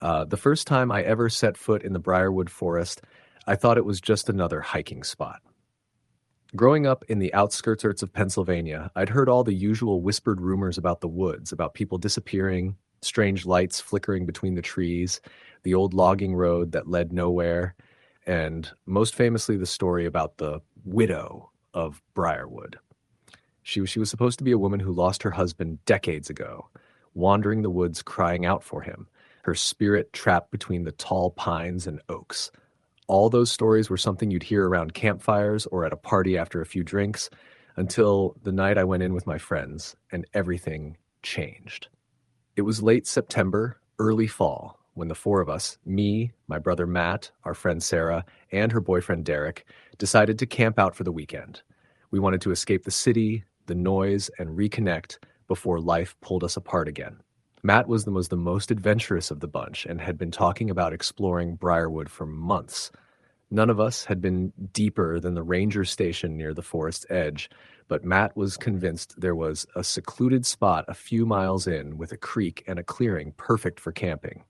The first time I ever set foot in the Briarwood Forest, I thought it was just another hiking spot. Growing up in the outskirts of Pennsylvania, I'd heard all the usual whispered rumors about the woods, about people disappearing, strange lights flickering between the trees, the old logging road that led nowhere, and most famously the story about the widow of Briarwood. She was supposed to be a woman who lost her husband decades ago, wandering the woods crying out for him, her spirit trapped between the tall pines and oaks. All those stories were something you'd hear around campfires or at a party after a few drinks, until the night I went in with my friends and everything changed. It was late September, early fall, when the four of us, me, my brother Matt, our friend Sarah, and her boyfriend Derek, decided to camp out for the weekend. We wanted to escape the city, the noise, and reconnect before life pulled us apart again. Matt was the most adventurous of the bunch and had been talking about exploring Briarwood for months. None of us had been deeper than the ranger station near the forest's edge, but Matt was convinced there was a secluded spot a few miles in with a creek and a clearing perfect for camping.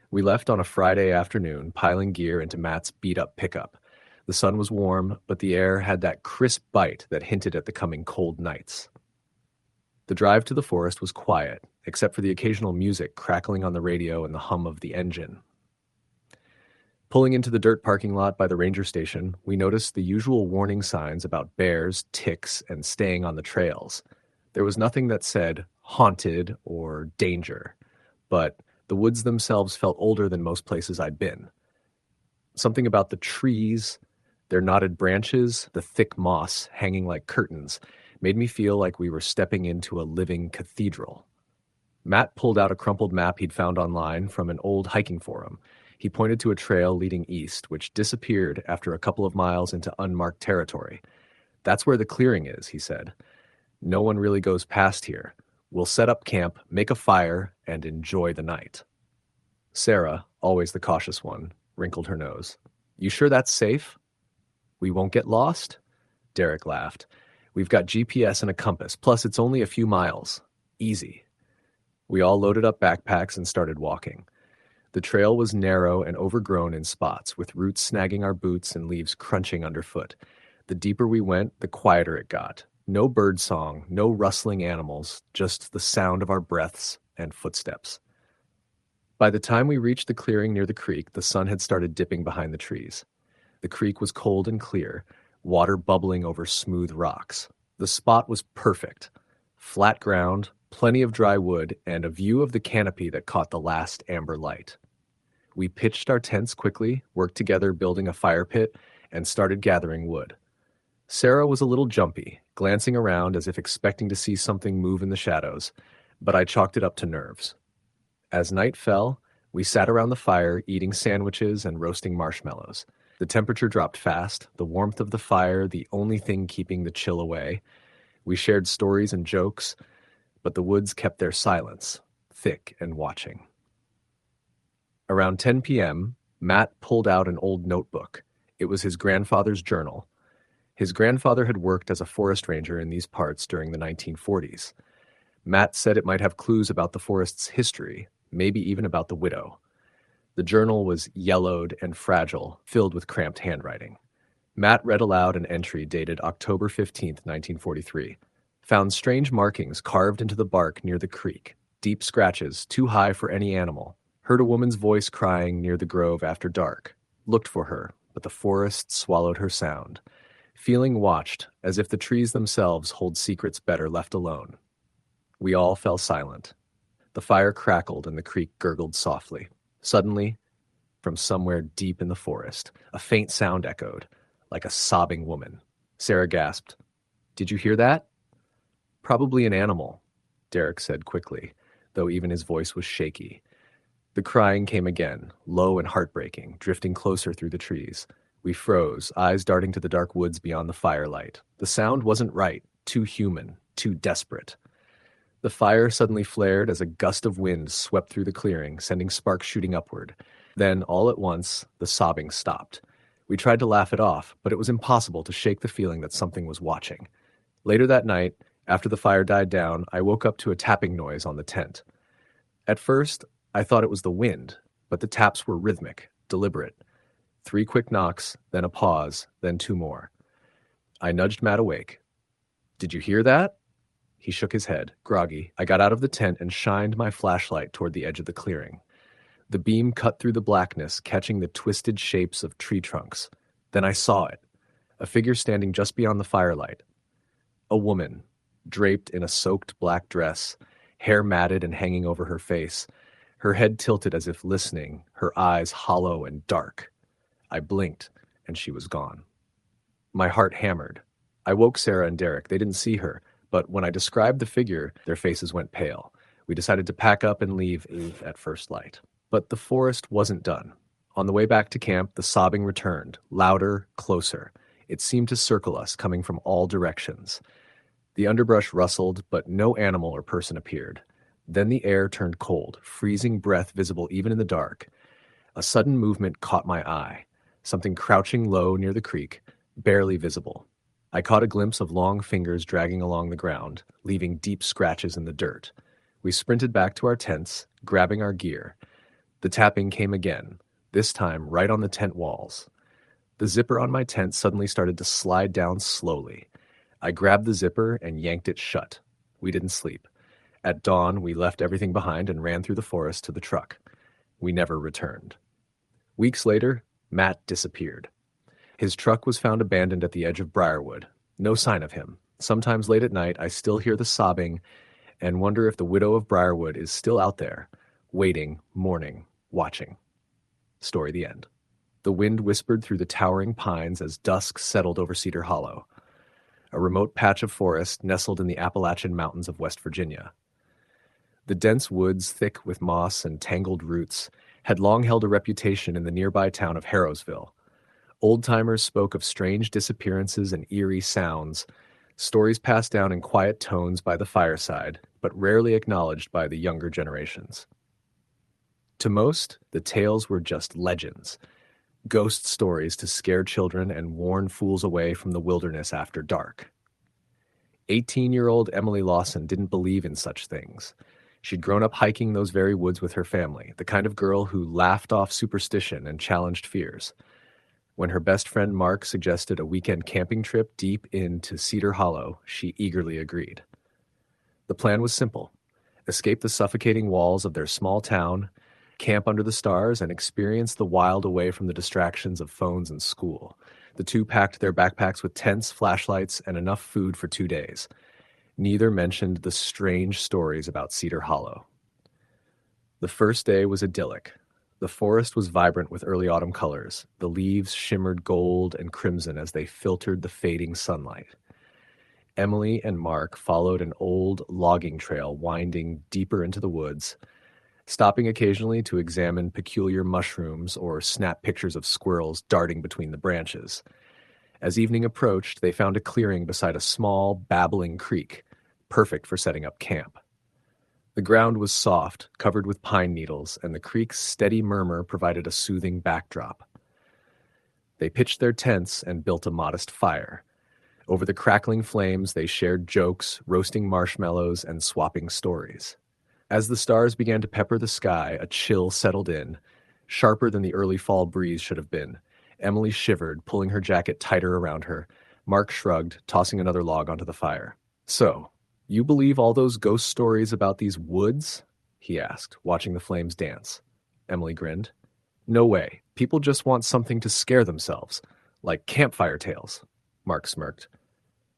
We left on a Friday afternoon, piling gear into Matt's beat-up pickup. The sun was warm, but the air had that crisp bite that hinted at the coming cold nights. The drive to the forest was quiet, except for the occasional music crackling on the radio and the hum of the engine. Pulling into the dirt parking lot by the ranger station, we noticed the usual warning signs about bears, ticks, and staying on the trails. There was nothing that said haunted or danger, but the woods themselves felt older than most places I'd been. Something about the trees, their knotted branches, the thick moss hanging like curtains, made me feel like we were stepping into a living cathedral. Matt pulled out a crumpled map he'd found online from an old hiking forum. He pointed to a trail leading east, which disappeared after a couple of miles into unmarked territory. "That's where the clearing is," he said. "No one really goes past here. We'll set up camp, make a fire, and enjoy the night." Sarah, always the cautious one, wrinkled her nose. "You sure that's safe?" "We won't get lost?" Derek laughed. "We've got GPS and a compass, plus it's only a few miles. Easy." We all loaded up backpacks and started walking. The trail was narrow and overgrown in spots, with roots snagging our boots and leaves crunching underfoot. The deeper we went, the quieter it got. No bird song, no rustling animals, just the sound of our breaths and footsteps. By the time we reached the clearing near the creek, the sun had started dipping behind the trees. The creek was cold and clear, water bubbling over smooth rocks. The spot was perfect. Flat ground, plenty of dry wood, and a view of the canopy that caught the last amber light. We pitched our tents quickly, worked together building a fire pit, and started gathering wood. Sarah was a little jumpy, glancing around as if expecting to see something move in the shadows, but I chalked it up to nerves. As night fell, we sat around the fire eating sandwiches and roasting marshmallows. The temperature dropped fast, the warmth of the fire the only thing keeping the chill away. We shared stories and jokes, but the woods kept their silence, thick and watching. Around 10 p.m., Matt pulled out an old notebook. It was his grandfather's journal. His grandfather had worked as a forest ranger in these parts during the 1940s. Matt said it might have clues about the forest's history, maybe even about the widow. The journal was yellowed and fragile, filled with cramped handwriting. Matt read aloud an entry dated October 15th, 1943. Found strange markings carved into the bark near the creek, deep scratches too high for any animal. Heard a woman's voice crying near the grove after dark. Looked for her, but the forest swallowed her sound. Feeling watched, as if the trees themselves hold secrets better left alone. We all fell silent. The fire crackled and the creek gurgled softly. Suddenly, from somewhere deep in the forest, a faint sound echoed, like a sobbing woman. Sarah gasped. "Did you hear that?" "Probably an animal," Derek said quickly, though even his voice was shaky. The crying came again, low and heartbreaking, drifting closer through the trees. We froze, eyes darting to the dark woods beyond the firelight. The sound wasn't right, too human, too desperate. The fire suddenly flared as a gust of wind swept through the clearing, sending sparks shooting upward. Then, all at once, the sobbing stopped. We tried to laugh it off, but it was impossible to shake the feeling that something was watching. Later that night, after the fire died down, I woke up to a tapping noise on the tent. At first, I thought it was the wind, but the taps were rhythmic, deliberate. 3 quick knocks, then a pause, then 2 more. I nudged Matt awake. "Did you hear that?" He shook his head, groggy. I got out of the tent and shined my flashlight toward the edge of the clearing. The beam cut through the blackness, catching the twisted shapes of tree trunks. Then I saw it, a figure standing just beyond the firelight. A woman, draped in a soaked black dress, hair matted and hanging over her face, her head tilted as if listening, her eyes hollow and dark. I blinked, and she was gone. My heart hammered. I woke Sarah and Derek. They didn't see her, but when I described the figure, their faces went pale. We decided to pack up and leave at first light. But the forest wasn't done. On the way back to camp, the sobbing returned, louder, closer. It seemed to circle us, coming from all directions. The underbrush rustled, but no animal or person appeared. Then the air turned cold, freezing breath visible even in the dark. A sudden movement caught my eye, something crouching low near the creek, barely visible. I caught a glimpse of long fingers dragging along the ground, leaving deep scratches in the dirt. We sprinted back to our tents, grabbing our gear. The tapping came again, this time right on the tent walls. The zipper on my tent suddenly started to slide down slowly. I grabbed the zipper and yanked it shut. We didn't sleep. At dawn, we left everything behind and ran through the forest to the truck. We never returned. Weeks later, Matt disappeared. His truck was found abandoned at the edge of Briarwood. No sign of him. Sometimes late at night, I still hear the sobbing and wonder if the widow of Briarwood is still out there, waiting, mourning, watching. Story the end. The wind whispered through the towering pines as dusk settled over Cedar Hollow, a remote patch of forest nestled in the Appalachian Mountains of West Virginia. The dense woods, thick with moss and tangled roots, had long held a reputation in the nearby town of Harrowsville. Old-timers spoke of strange disappearances and eerie sounds, stories passed down in quiet tones by the fireside, but rarely acknowledged by the younger generations. To most, the tales were just legends, ghost stories to scare children and warn fools away from the wilderness after dark. 18-year-old Emily Lawson didn't believe in such things. She'd grown up hiking those very woods with her family, the kind of girl who laughed off superstition and challenged fears. When her best friend Mark suggested a weekend camping trip deep into Cedar Hollow, she eagerly agreed. The plan was simple: escape the suffocating walls of their small town, camp under the stars, and experience the wild away from the distractions of phones and school. The two packed their backpacks with tents, flashlights, and enough food for 2 days. Neither mentioned the strange stories about Cedar Hollow. The first day was idyllic. The forest was vibrant with early autumn colors. The leaves shimmered gold and crimson as they filtered the fading sunlight. Emily and Mark followed an old logging trail winding deeper into the woods, stopping occasionally to examine peculiar mushrooms or snap pictures of squirrels darting between the branches. As evening approached, they found a clearing beside a small, babbling creek, perfect for setting up camp. The ground was soft, covered with pine needles, and the creek's steady murmur provided a soothing backdrop. They pitched their tents and built a modest fire. Over the crackling flames, they shared jokes, roasting marshmallows, and swapping stories. As the stars began to pepper the sky, a chill settled in, sharper than the early fall breeze should have been. Emily shivered, pulling her jacket tighter around her. Mark shrugged, tossing another log onto the fire. "So, you believe all those ghost stories about these woods?" he asked, watching the flames dance. Emily grinned. "No way. People just want something to scare themselves, like campfire tales." Mark smirked.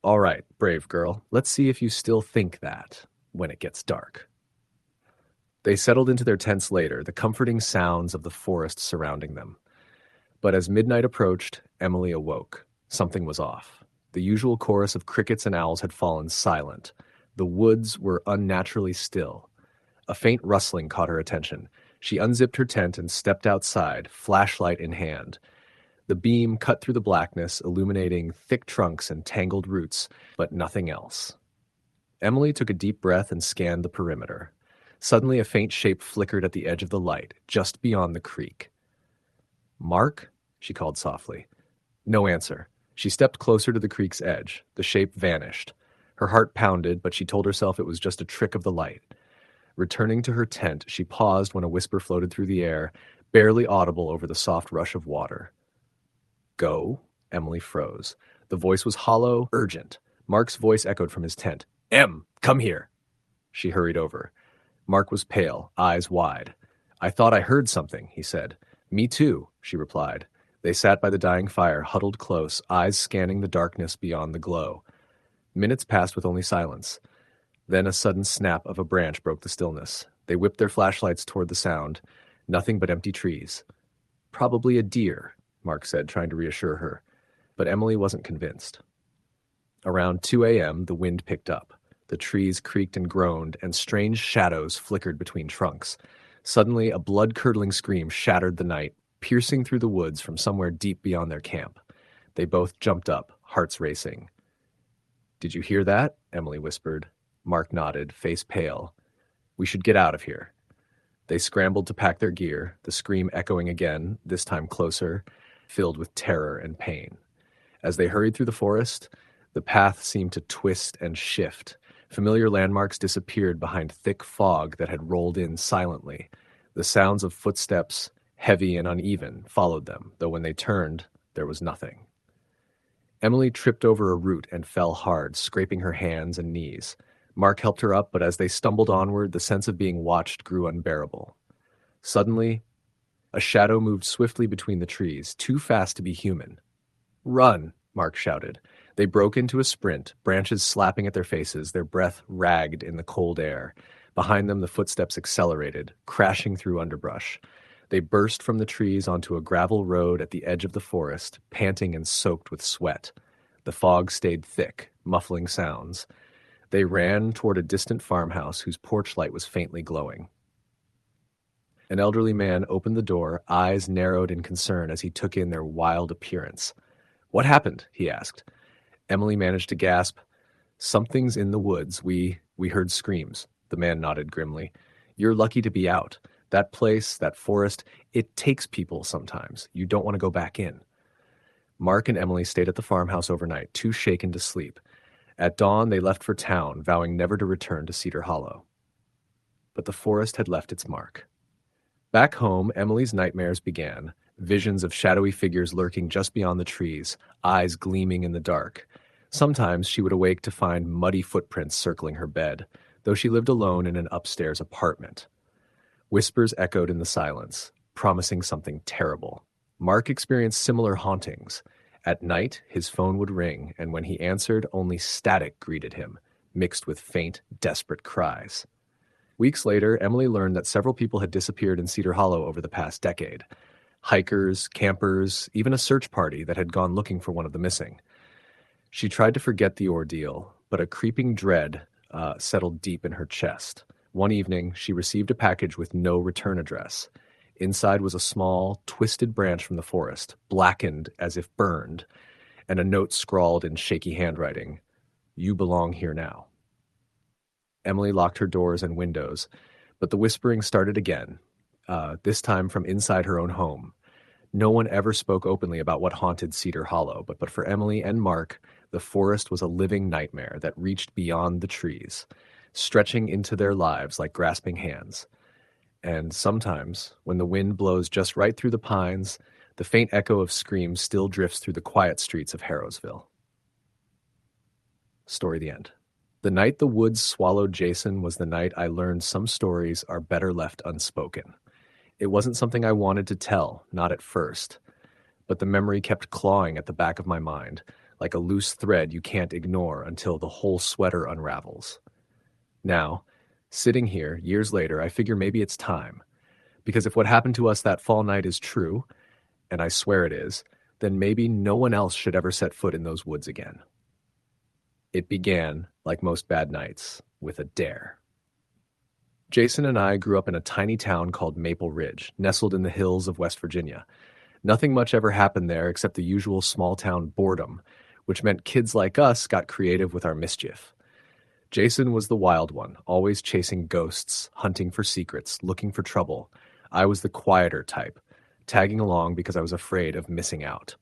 "All right, brave girl. Let's see if you still think that when it gets dark." They settled into their tents later, the comforting sounds of the forest surrounding them. But as midnight approached, Emily awoke. Something was off. The usual chorus of crickets and owls had fallen silent. The woods were unnaturally still. A faint rustling caught her attention. She unzipped her tent and stepped outside, flashlight in hand. The beam cut through the blackness, illuminating thick trunks and tangled roots, but nothing else. Emily took a deep breath and scanned the perimeter. Suddenly, a faint shape flickered at the edge of the light, just beyond the creek. "Mark?" she called softly. No answer. She stepped closer to the creek's edge. The shape vanished. Her heart pounded, but she told herself it was just a trick of the light. Returning to her tent, she paused when a whisper floated through the air, barely audible over the soft rush of water. Go? Emily froze. The voice was hollow, urgent. Mark's voice echoed from his tent. Come here. She hurried over. Mark was pale, eyes wide. I thought I heard something, he said. Me too, she replied. They sat by the dying fire, huddled close, eyes scanning the darkness beyond the glow. Minutes passed with only silence. Then a sudden snap of a branch broke the stillness. They whipped their flashlights toward the sound. Nothing but empty trees. Probably a deer, Mark said, trying to reassure her. But Emily wasn't convinced. Around 2 a.m., the wind picked up. The trees creaked and groaned, and strange shadows flickered between trunks. Suddenly, a blood-curdling scream shattered the night, piercing through the woods from somewhere deep beyond their camp. They both jumped up, hearts racing. Did you hear that? Emily whispered. Mark nodded, face pale. We should get out of here. They scrambled to pack their gear, the scream echoing again, this time closer, filled with terror and pain. As they hurried through the forest, the path seemed to twist and shift. Familiar landmarks disappeared behind thick fog that had rolled in silently. The sounds of footsteps, heavy and uneven, followed them, though when they turned, there was nothing. Emily tripped over a root and fell hard, scraping her hands and knees. Mark helped her up, but as they stumbled onward, the sense of being watched grew unbearable. Suddenly, a shadow moved swiftly between the trees, too fast to be human. Run, Mark shouted. They broke into a sprint, branches slapping at their faces, their breath ragged in the cold air. Behind them, the footsteps accelerated, crashing through underbrush. They burst from the trees onto a gravel road at the edge of the forest, panting and soaked with sweat. The fog stayed thick, muffling sounds. They ran toward a distant farmhouse whose porch light was faintly glowing. An elderly man opened the door, eyes narrowed in concern as he took in their wild appearance. What happened? He asked. Emily managed to gasp. Something's in the woods. We heard screams. The man nodded grimly. You're lucky to be out. That place, that forest, it takes people sometimes. You don't want to go back in. Mark and Emily stayed at the farmhouse overnight, too shaken to sleep. At dawn, they left for town, vowing never to return to Cedar Hollow. But the forest had left its mark. Back home, Emily's nightmares began, visions of shadowy figures lurking just beyond the trees, eyes gleaming in the dark. Sometimes she would awake to find muddy footprints circling her bed, though she lived alone in an upstairs apartment. Whispers echoed in the silence, promising something terrible. Mark experienced similar hauntings. At night, his phone would ring, and when he answered, only static greeted him, mixed with faint, desperate cries. Weeks later, Emily learned that several people had disappeared in Cedar Hollow over the past decade. Hikers, campers, even a search party that had gone looking for one of the missing. She tried to forget the ordeal, but a creeping dread settled deep in her chest. One evening, she received a package with no return address. Inside was a small, twisted branch from the forest, blackened as if burned, and a note scrawled in shaky handwriting, "You belong here now." Emily locked her doors and windows, but the whispering started again, this time from inside her own home. No one ever spoke openly about what haunted Cedar Hollow, but for Emily and Mark, the forest was a living nightmare that reached beyond the trees, stretching into their lives like grasping hands. And sometimes, when the wind blows just right through the pines, the faint echo of screams still drifts through the quiet streets of Harrowsville. Story the end. The night the woods swallowed Jason was the night I learned some stories are better left unspoken. It wasn't something I wanted to tell, not at first, but the memory kept clawing at the back of my mind, like a loose thread you can't ignore until the whole sweater unravels. Now, sitting here, years later, I figure maybe it's time. Because if what happened to us that fall night is true, and I swear it is, then maybe no one else should ever set foot in those woods again. It began, like most bad nights, with a dare. Jason and I grew up in a tiny town called Maple Ridge, nestled in the hills of West Virginia. Nothing much ever happened there except the usual small-town boredom, which meant kids like us got creative with our mischief. Jason was the wild one, always chasing ghosts, hunting for secrets, looking for trouble. I was the quieter type, tagging along because I was afraid of missing out.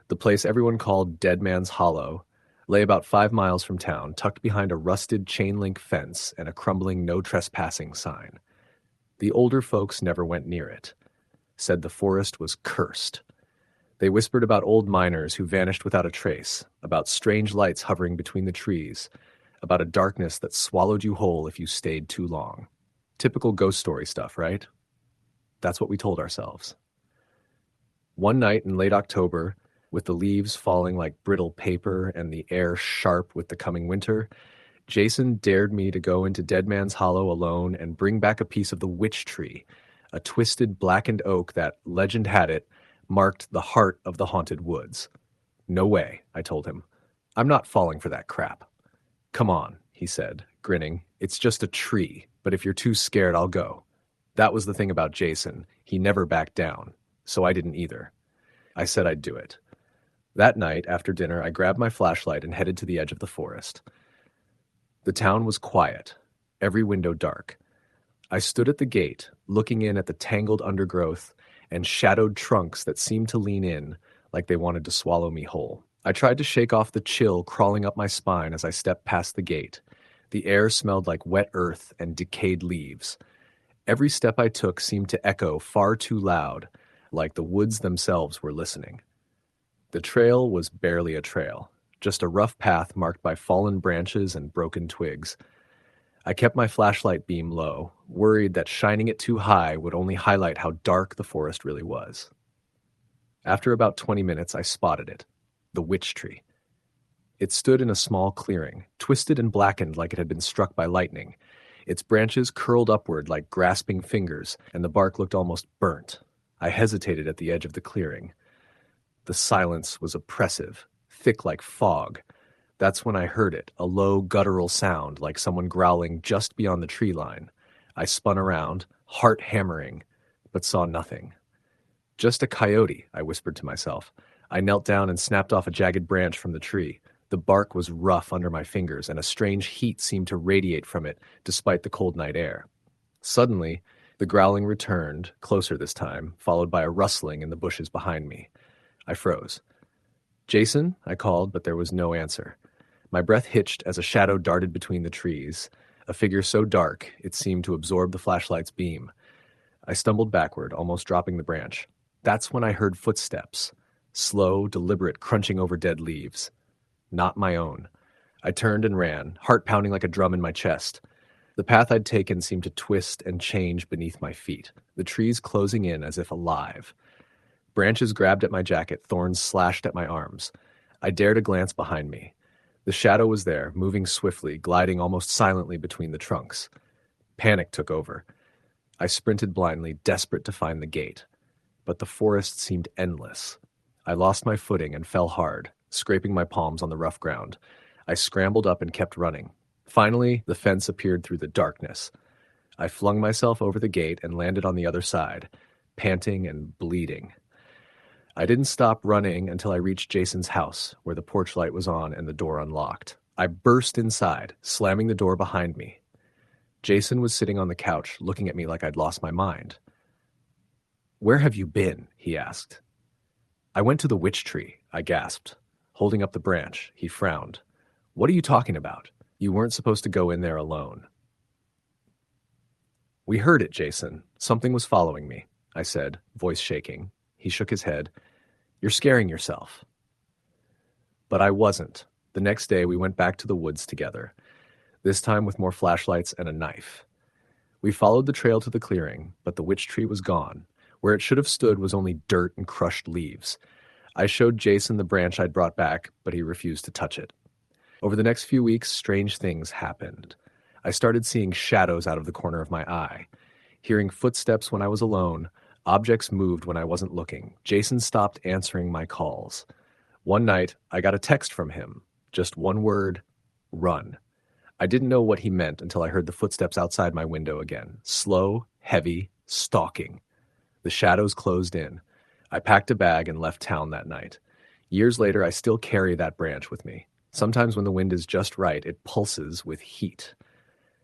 The place everyone called Dead Man's Hollow lay about 5 miles from town, tucked behind a rusted chain-link fence and a crumbling no trespassing sign. The older folks never went near it, said the forest was cursed. They whispered about old miners who vanished without a trace, about strange lights hovering between the trees, about a darkness that swallowed you whole if you stayed too long. Typical ghost story stuff, right? That's what we told ourselves. One night in late October, with the leaves falling like brittle paper and the air sharp with the coming winter, Jason dared me to go into Dead Man's Hollow alone and bring back a piece of the witch tree, a twisted blackened oak that, legend had it, marked the heart of the haunted woods. No way, I told him. I'm not falling for that crap. Come on, he said, grinning. It's just a tree, but if you're too scared, I'll go. That was the thing about Jason. He never backed down, so I didn't either. I said I'd do it. That night, after dinner, I grabbed my flashlight and headed to the edge of the forest. The town was quiet, every window dark. I stood at the gate, looking in at the tangled undergrowth and shadowed trunks that seemed to lean in like they wanted to swallow me whole. I tried to shake off the chill crawling up my spine as I stepped past the gate. The air smelled like wet earth and decayed leaves. Every step I took seemed to echo far too loud, like the woods themselves were listening. The trail was barely a trail, just a rough path marked by fallen branches and broken twigs. I kept my flashlight beam low, worried that shining it too high would only highlight how dark the forest really was. After about 20 minutes, I spotted it, the witch tree. It stood in a small clearing, twisted and blackened like it had been struck by lightning. Its branches curled upward like grasping fingers, and the bark looked almost burnt. I hesitated at the edge of the clearing. The silence was oppressive, thick like fog. That's when I heard it, a low, guttural sound like someone growling just beyond the tree line. I spun around, heart hammering, but saw nothing. Just a coyote, I whispered to myself. I knelt down and snapped off a jagged branch from the tree. The bark was rough under my fingers, and a strange heat seemed to radiate from it despite the cold night air. Suddenly, the growling returned, closer this time, followed by a rustling in the bushes behind me. I froze. "Jason?" I called, but there was no answer. My breath hitched as a shadow darted between the trees, a figure so dark it seemed to absorb the flashlight's beam. I stumbled backward, almost dropping the branch. That's when I heard footsteps, slow, deliberate crunching over dead leaves. Not my own. I turned and ran, heart pounding like a drum in my chest. The path I'd taken seemed to twist and change beneath my feet, the trees closing in as if alive. Branches grabbed at my jacket, thorns slashed at my arms. I dared a glance behind me. The shadow was there, moving swiftly, gliding almost silently between the trunks. Panic took over. I sprinted blindly, desperate to find the gate. But the forest seemed endless. I lost my footing and fell hard, scraping my palms on the rough ground. I scrambled up and kept running. Finally, the fence appeared through the darkness. I flung myself over the gate and landed on the other side, panting and bleeding. I didn't stop running until I reached Jason's house, where the porch light was on and the door unlocked. I burst inside, slamming the door behind me. Jason was sitting on the couch, looking at me like I'd lost my mind. "Where have you been?" he asked. "I went to the witch tree," I gasped. Holding up the branch, he frowned. "What are you talking about? You weren't supposed to go in there alone." "We heard it, Jason. Something was following me," I said, voice shaking. He shook his head. "You're scaring yourself." But I wasn't. The next day we went back to the woods together, this time with more flashlights and a knife. We followed the trail to the clearing, but the witch tree was gone. Where it should have stood was only dirt and crushed leaves. I showed Jason the branch I'd brought back, but he refused to touch it. Over the next few weeks, strange things happened. I started seeing shadows out of the corner of my eye, hearing footsteps when I was alone. Objects moved when I wasn't looking. Jason stopped answering my calls. One night, I got a text from him. Just one word: run. I didn't know what he meant until I heard the footsteps outside my window again. Slow, heavy, stalking. The shadows closed in. I packed a bag and left town that night. Years later, I still carry that branch with me. Sometimes when the wind is just right, it pulses with heat.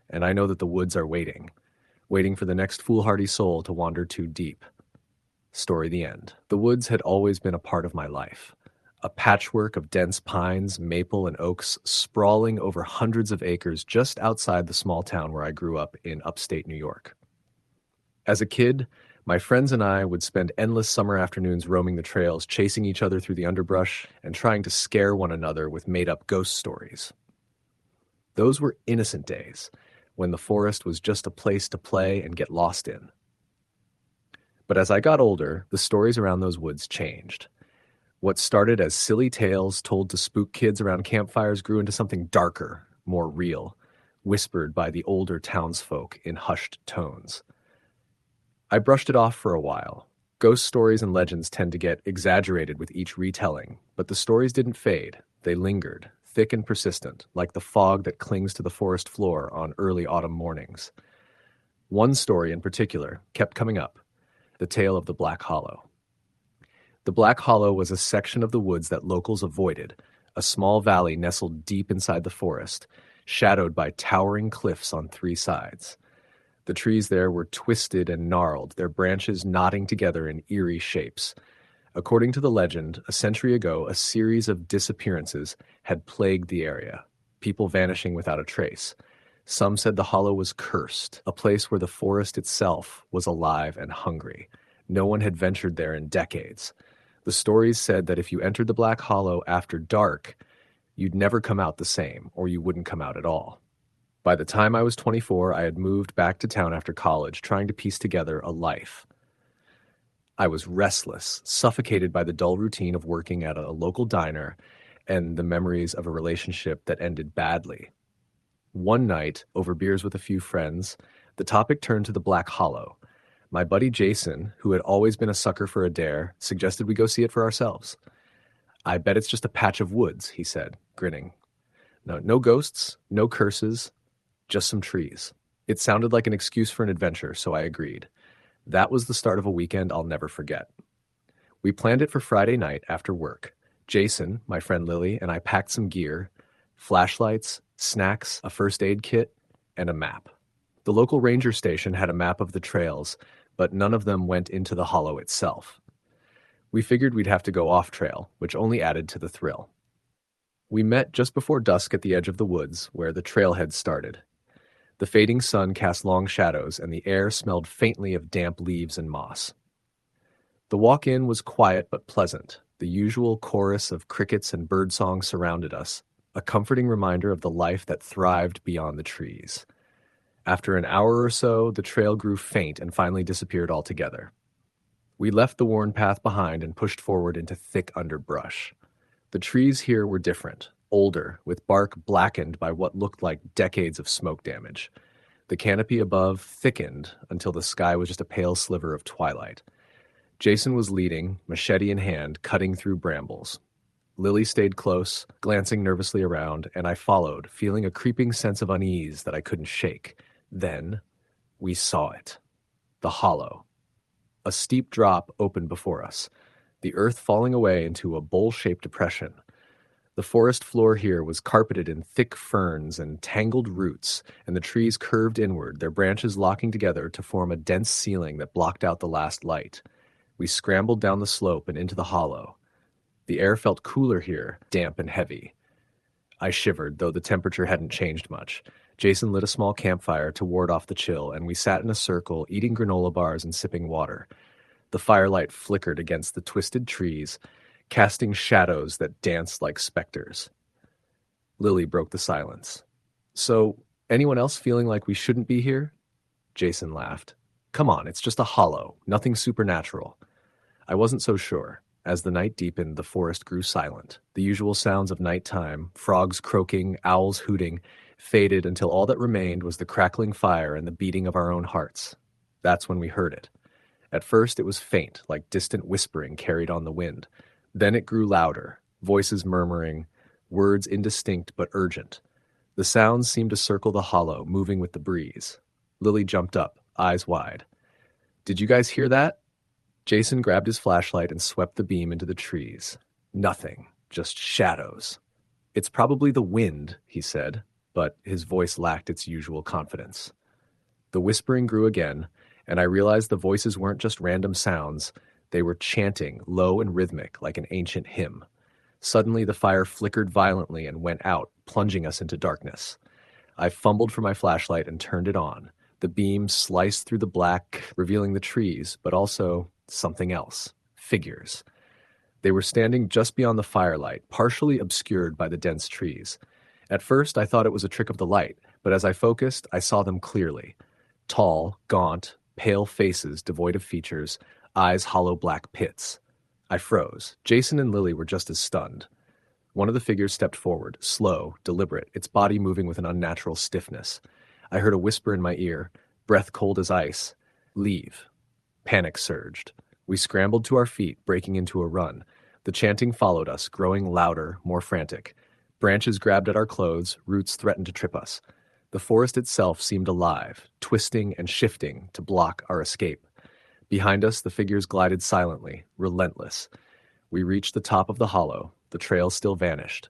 And I know that the woods are waiting for the next foolhardy soul to wander too deep. Story the end. The woods had always been a part of my life. a patchwork of dense pines, maple, and oaks sprawling over hundreds of acres just outside the small town where I grew up in upstate New York. As a kid, my friends and I would spend endless summer afternoons roaming the trails, chasing each other through the underbrush and trying to scare one another with made-up ghost stories. Those were innocent days, when the forest was just a place to play and get lost in. But as I got older, the stories around those woods changed. What started as silly tales told to spook kids around campfires grew into something darker, more real, whispered by the older townsfolk in hushed tones. I brushed it off for a while. Ghost stories and legends tend to get exaggerated with each retelling, but the stories didn't fade. They lingered, thick and persistent, like the fog that clings to the forest floor on early autumn mornings. One story in particular kept coming up, the tale of the Black Hollow. The Black Hollow was a section of the woods that locals avoided, a small valley nestled deep inside the forest, shadowed by towering cliffs on three sides. The trees there were twisted and gnarled, their branches knotting together in eerie shapes. According to the legend, a century ago, a series of disappearances had plagued the area, people vanishing without a trace. Some said the hollow was cursed, a place where the forest itself was alive and hungry. No one had ventured there in decades. The stories said that if you entered the Black Hollow after dark, you'd never come out the same, or you wouldn't come out at all. By the time I was 24, I had moved back to town after college, trying to piece together a life. I was restless, suffocated by the dull routine of working at a local diner and the memories of a relationship that ended badly. One night, over beers with a few friends, the topic turned to the Black Hollow. My buddy Jason, who had always been a sucker for a dare, suggested we go see it for ourselves. "I bet it's just a patch of woods," he said, grinning. No ghosts, no curses, just some trees. It sounded like an excuse for an adventure, so I agreed. That was the start of a weekend I'll never forget. We planned it for Friday night after work. Jason, my friend Lily, and I packed some gear, flashlights, snacks, a first aid kit, and a map. The local ranger station had a map of the trails, but none of them went into the hollow itself. We figured we'd have to go off-trail, which only added to the thrill. We met just before dusk at the edge of the woods, where the trailhead started. The fading sun cast long shadows, and the air smelled faintly of damp leaves and moss. The walk-in was quiet but pleasant. The usual chorus of crickets and birdsong surrounded us, a comforting reminder of the life that thrived beyond the trees. After an hour or so, the trail grew faint and finally disappeared altogether. We left the worn path behind and pushed forward into thick underbrush. The trees here were different, older, with bark blackened by what looked like decades of smoke damage. The canopy above thickened until the sky was just a pale sliver of twilight. Jason was leading, machete in hand, cutting through brambles. Lily stayed close, glancing nervously around, and I followed, feeling a creeping sense of unease that I couldn't shake. Then, we saw it. The hollow. A steep drop opened before us, the earth falling away into a bowl-shaped depression. The forest floor here was carpeted in thick ferns and tangled roots, and the trees curved inward, their branches locking together to form a dense ceiling that blocked out the last light. We scrambled down the slope and into the hollow. The air felt cooler here, damp and heavy. I shivered, though the temperature hadn't changed much. Jason lit a small campfire to ward off the chill, and we sat in a circle, eating granola bars and sipping water. The firelight flickered against the twisted trees, casting shadows that danced like specters. Lily broke the silence. "So, anyone else feeling like we shouldn't be here?" Jason laughed. "Come on, it's just a hollow, nothing supernatural." I wasn't so sure. As the night deepened, the forest grew silent. The usual sounds of nighttime, frogs croaking, owls hooting, faded until all that remained was the crackling fire and the beating of our own hearts. That's when we heard it. At first it was faint, like distant whispering carried on the wind. Then it grew louder, voices murmuring, words indistinct but urgent. The sounds seemed to circle the hollow, moving with the breeze. Lily jumped up, eyes wide. "Did you guys hear that?" Jason grabbed his flashlight and swept the beam into the trees. Nothing, just shadows. "It's probably the wind," he said, but his voice lacked its usual confidence. The whispering grew again, and I realized the voices weren't just random sounds. They were chanting, low and rhythmic, like an ancient hymn. Suddenly, the fire flickered violently and went out, plunging us into darkness. I fumbled for my flashlight and turned it on. The beam sliced through the black, revealing the trees, but also something else. Figures. They were standing just beyond the firelight, partially obscured by the dense trees. At first, I thought it was a trick of the light, but as I focused, I saw them clearly. Tall, gaunt, pale faces devoid of features, eyes hollow black pits. I froze. Jason and Lily were just as stunned. One of the figures stepped forward, slow, deliberate, its body moving with an unnatural stiffness. I heard a whisper in my ear, breath cold as ice. Leave. Panic surged. We scrambled to our feet, breaking into a run. The chanting followed us, growing louder, more frantic. Branches grabbed at our clothes, roots threatened to trip us. The forest itself seemed alive, twisting and shifting to block our escape. Behind us, the figures glided silently, relentless. We reached the top of the hollow. The trail still vanished.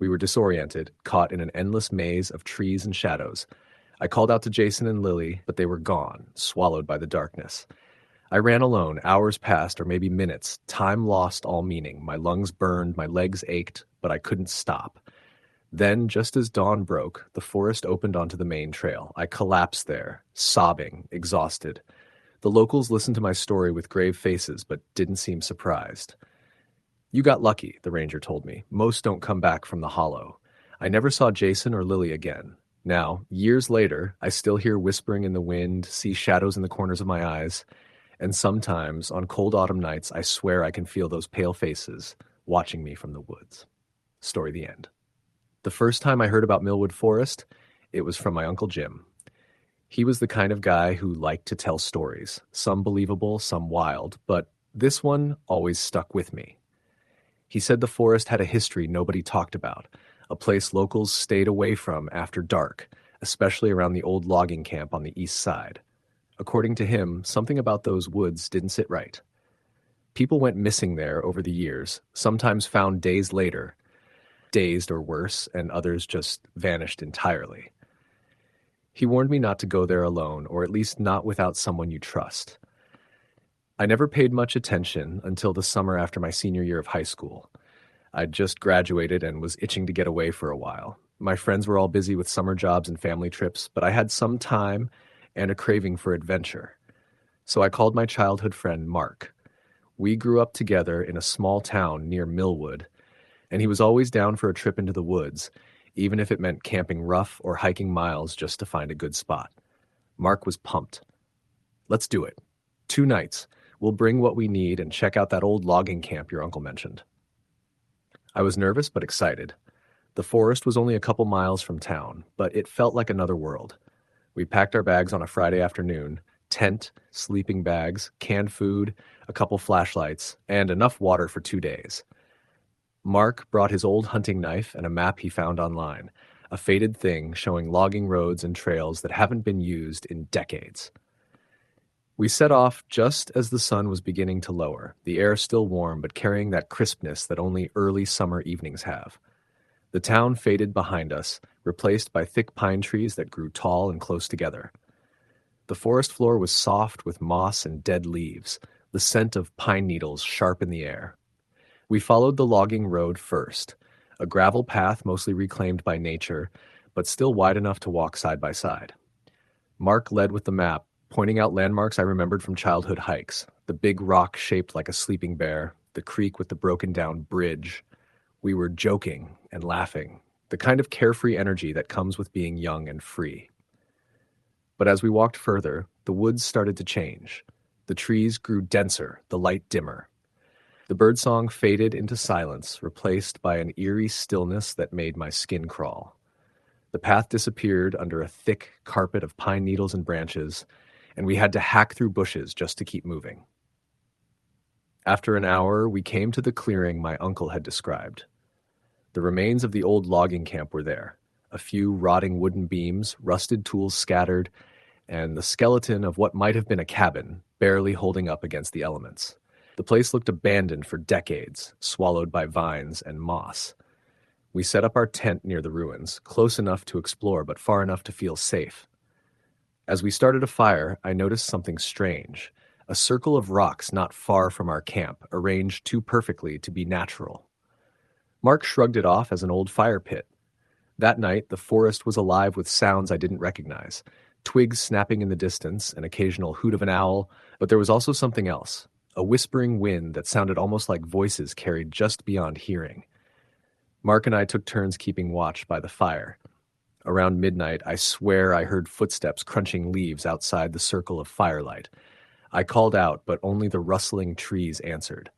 We were disoriented, caught in an endless maze of trees and shadows. I called out to Jason and Lily, but they were gone, swallowed by the darkness. I ran alone. Hours passed, or maybe minutes. Time lost all meaning. My lungs burned, my legs ached, but I couldn't stop. Then, just as dawn broke, the forest opened onto the main trail. I collapsed there, sobbing, exhausted. The locals listened to my story with grave faces, but didn't seem surprised. You got lucky, the ranger told me. Most don't come back from the hollow. I never saw Jason or Lily again. Now, years later, I still hear whispering in the wind, see shadows in the corners of my eyes, and sometimes, on cold autumn nights, I swear I can feel those pale faces watching me from the woods. Story the end. The first time I heard about Millwood Forest, it was from my Uncle Jim. He was the kind of guy who liked to tell stories, some believable, some wild, but this one always stuck with me. He said the forest had a history nobody talked about, a place locals stayed away from after dark, especially around the old logging camp on the east side. According to him, something about those woods didn't sit right. People went missing there over the years, sometimes found days later, dazed or worse, and others just vanished entirely. He warned me not to go there alone, or at least not without someone you trust. I never paid much attention until the summer after my senior year of high school. I'd just graduated and was itching to get away for a while. My friends were all busy with summer jobs and family trips, but I had some time and a craving for adventure. So I called my childhood friend Mark. We grew up together in a small town near Millwood, and he was always down for a trip into the woods, even if it meant camping rough or hiking miles just to find a good spot. Mark was pumped. Let's do it. 2 nights. We'll bring what we need and check out that old logging camp your uncle mentioned. I was nervous but excited. The forest was only a couple miles from town, but it felt like another world. We packed our bags on a Friday afternoon, tent, sleeping bags, canned food, a couple flashlights, and enough water for 2 days. Mark brought his old hunting knife and a map he found online, a faded thing showing logging roads and trails that haven't been used in decades. We set off just as the sun was beginning to lower, the air still warm but carrying that crispness that only early summer evenings have. The town faded behind us, replaced by thick pine trees that grew tall and close together. The forest floor was soft with moss and dead leaves, the scent of pine needles sharp in the air. We followed the logging road first, a gravel path mostly reclaimed by nature, but still wide enough to walk side by side. Mark led with the map, pointing out landmarks I remembered from childhood hikes, the big rock shaped like a sleeping bear, the creek with the broken-down bridge. We were joking and laughing, the kind of carefree energy that comes with being young and free. But as we walked further, the woods started to change. The trees grew denser, the light dimmer. The birdsong faded into silence, replaced by an eerie stillness that made my skin crawl. The path disappeared under a thick carpet of pine needles and branches, and we had to hack through bushes just to keep moving. After an hour, we came to the clearing my uncle had described. The remains of the old logging camp were there, a few rotting wooden beams, rusted tools scattered, and the skeleton of what might have been a cabin, barely holding up against the elements. The place looked abandoned for decades, swallowed by vines and moss. We set up our tent near the ruins, close enough to explore but far enough to feel safe. As we started a fire, I noticed something strange, a circle of rocks not far from our camp, arranged too perfectly to be natural. Mark shrugged it off as an old fire pit. That night, the forest was alive with sounds I didn't recognize. Twigs snapping in the distance, an occasional hoot of an owl, but there was also something else. A whispering wind that sounded almost like voices carried just beyond hearing. Mark and I took turns keeping watch by the fire. Around midnight, I swear I heard footsteps crunching leaves outside the circle of firelight. I called out, but only the rustling trees answered.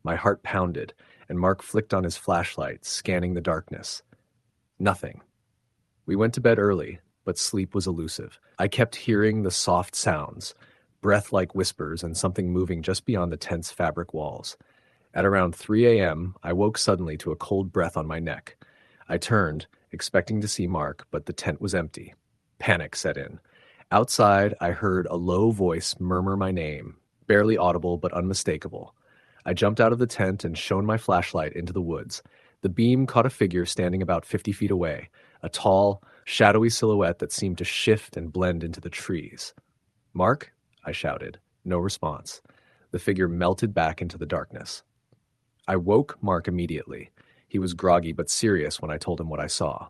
My heart pounded, and Mark flicked on his flashlight, scanning the darkness. Nothing. We went to bed early, but sleep was elusive. I kept hearing the soft sounds, breath-like whispers and something moving just beyond the tent's fabric walls. At around 3 a.m., I woke suddenly to a cold breath on my neck. I turned, expecting to see Mark, but the tent was empty. Panic set in. Outside, I heard a low voice murmur my name, barely audible but unmistakable. I jumped out of the tent and shone my flashlight into the woods. The beam caught a figure standing about 50 feet away, a tall, shadowy silhouette that seemed to shift and blend into the trees. "Mark?" I shouted. No response. The figure melted back into the darkness. I woke Mark immediately. He was groggy but serious when I told him what I saw.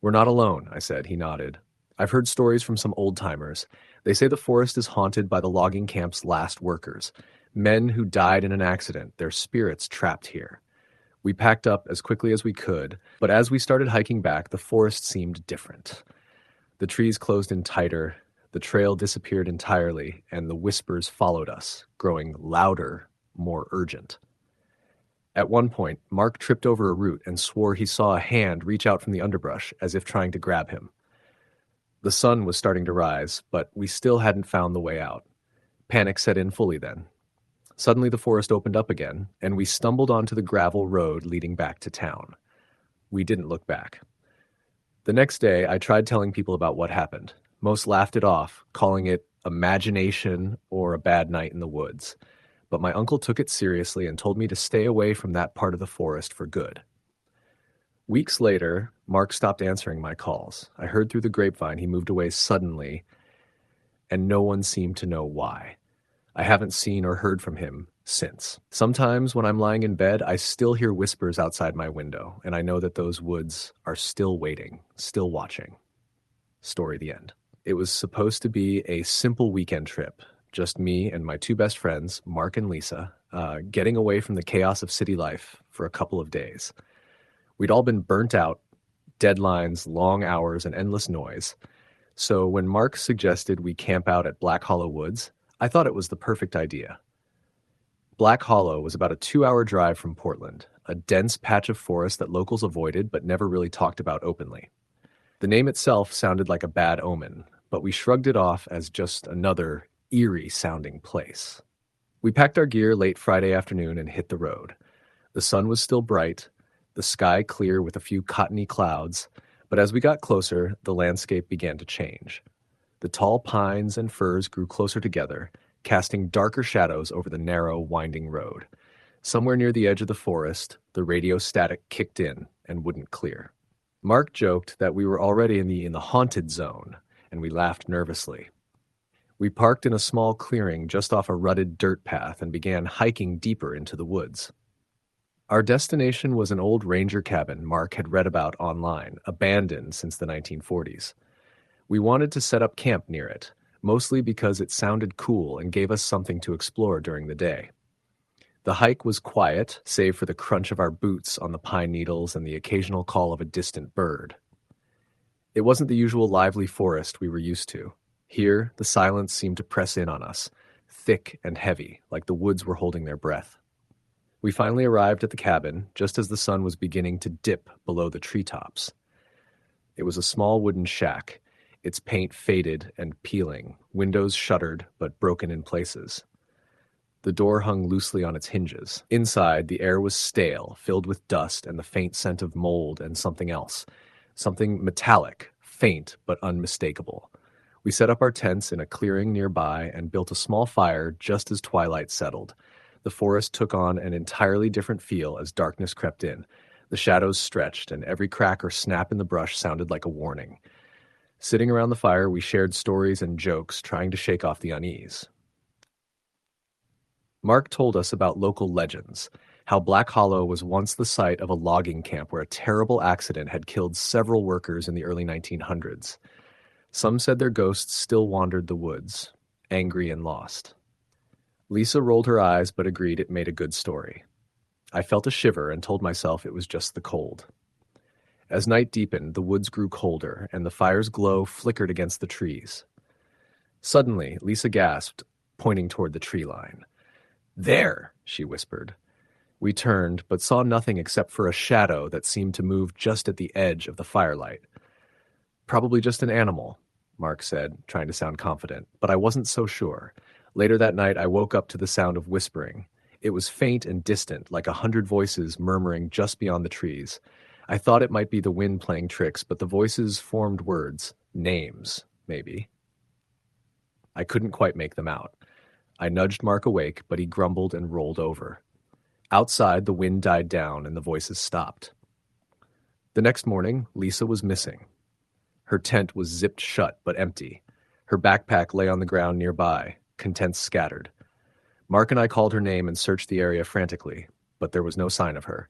"We're not alone," I said. He nodded. "I've heard stories from some old-timers. They say the forest is haunted by the logging camp's last workers, men who died in an accident, their spirits trapped here." We packed up as quickly as we could, but as we started hiking back, the forest seemed different. The trees closed in tighter, the trail disappeared entirely, and the whispers followed us, growing louder, more urgent. At one point, Mark tripped over a root and swore he saw a hand reach out from the underbrush as if trying to grab him. The sun was starting to rise, but we still hadn't found the way out. Panic set in fully then. Suddenly the forest opened up again, and we stumbled onto the gravel road leading back to town. We didn't look back. The next day, I tried telling people about what happened. Most laughed it off, calling it imagination or a bad night in the woods. But my uncle took it seriously and told me to stay away from that part of the forest for good. Weeks later, Mark stopped answering my calls. I heard through the grapevine he moved away suddenly, and no one seemed to know why. I haven't seen or heard from him since. Sometimes when I'm lying in bed, I still hear whispers outside my window, and I know that those woods are still waiting, still watching. Story the end. It was supposed to be a simple weekend trip, just me and my two best friends, Mark and Lisa, getting away from the chaos of city life for a couple of days. We'd all been burnt out, deadlines, long hours, and endless noise. So when Mark suggested we camp out at Black Hollow Woods, I thought it was the perfect idea. Black Hollow was about a 2-hour drive from Portland, a dense patch of forest that locals avoided but never really talked about openly. The name itself sounded like a bad omen, but we shrugged it off as just another eerie-sounding place. We packed our gear late Friday afternoon and hit the road. The sun was still bright, the sky clear with a few cottony clouds, but as we got closer, the landscape began to change. The tall pines and firs grew closer together, casting darker shadows over the narrow, winding road. Somewhere near the edge of the forest, the radio static kicked in and wouldn't clear. Mark joked that we were already in the haunted zone, and we laughed nervously. We parked in a small clearing just off a rutted dirt path and began hiking deeper into the woods. Our destination was an old ranger cabin Mark had read about online, abandoned since the 1940s. We wanted to set up camp near it, mostly because it sounded cool and gave us something to explore during the day. The hike was quiet, save for the crunch of our boots on the pine needles and the occasional call of a distant bird. It wasn't the usual lively forest we were used to. Here, the silence seemed to press in on us, thick and heavy, like the woods were holding their breath. We finally arrived at the cabin, just as the sun was beginning to dip below the treetops. It was a small wooden shack, its paint faded and peeling, windows shuttered but broken in places. The door hung loosely on its hinges. Inside, the air was stale, filled with dust and the faint scent of mold and something else. Something metallic, faint but unmistakable. We set up our tents in a clearing nearby and built a small fire just as twilight settled. The forest took on an entirely different feel as darkness crept in. The shadows stretched, and every crack or snap in the brush sounded like a warning. Sitting around the fire, we shared stories and jokes, trying to shake off the unease. Mark told us about local legends, how Black Hollow was once the site of a logging camp where a terrible accident had killed several workers in the early 1900s. Some said their ghosts still wandered the woods, angry and lost. Lisa rolled her eyes but agreed it made a good story. I felt a shiver and told myself it was just the cold. As night deepened, the woods grew colder, and the fire's glow flickered against the trees. Suddenly, Lisa gasped, pointing toward the tree line. "There!" she whispered. We turned, but saw nothing except for a shadow that seemed to move just at the edge of the firelight. "Probably just an animal," Mark said, trying to sound confident, but I wasn't so sure. Later that night, I woke up to the sound of whispering. It was faint and distant, like 100 voices murmuring just beyond the trees. I thought it might be the wind playing tricks, but the voices formed words. Names, maybe. I couldn't quite make them out. I nudged Mark awake, but he grumbled and rolled over. Outside, the wind died down and the voices stopped. The next morning, Lisa was missing. Her tent was zipped shut but empty. Her backpack lay on the ground nearby, contents scattered. Mark and I called her name and searched the area frantically, but there was no sign of her.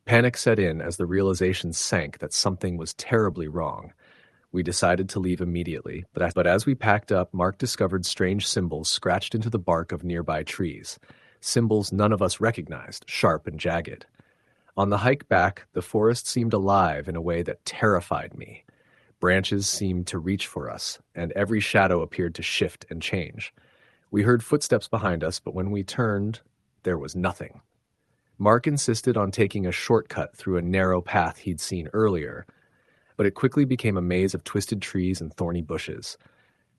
Panic set in as the realization sank that something was terribly wrong. We decided to leave immediately, but as we packed up, Mark discovered strange symbols scratched into the bark of nearby trees. Symbols none of us recognized, sharp and jagged. On the hike back, the forest seemed alive in a way that terrified me. Branches seemed to reach for us, and every shadow appeared to shift and change. We heard footsteps behind us, but when we turned, there was nothing. Mark insisted on taking a shortcut through a narrow path he'd seen earlier, but it quickly became a maze of twisted trees and thorny bushes.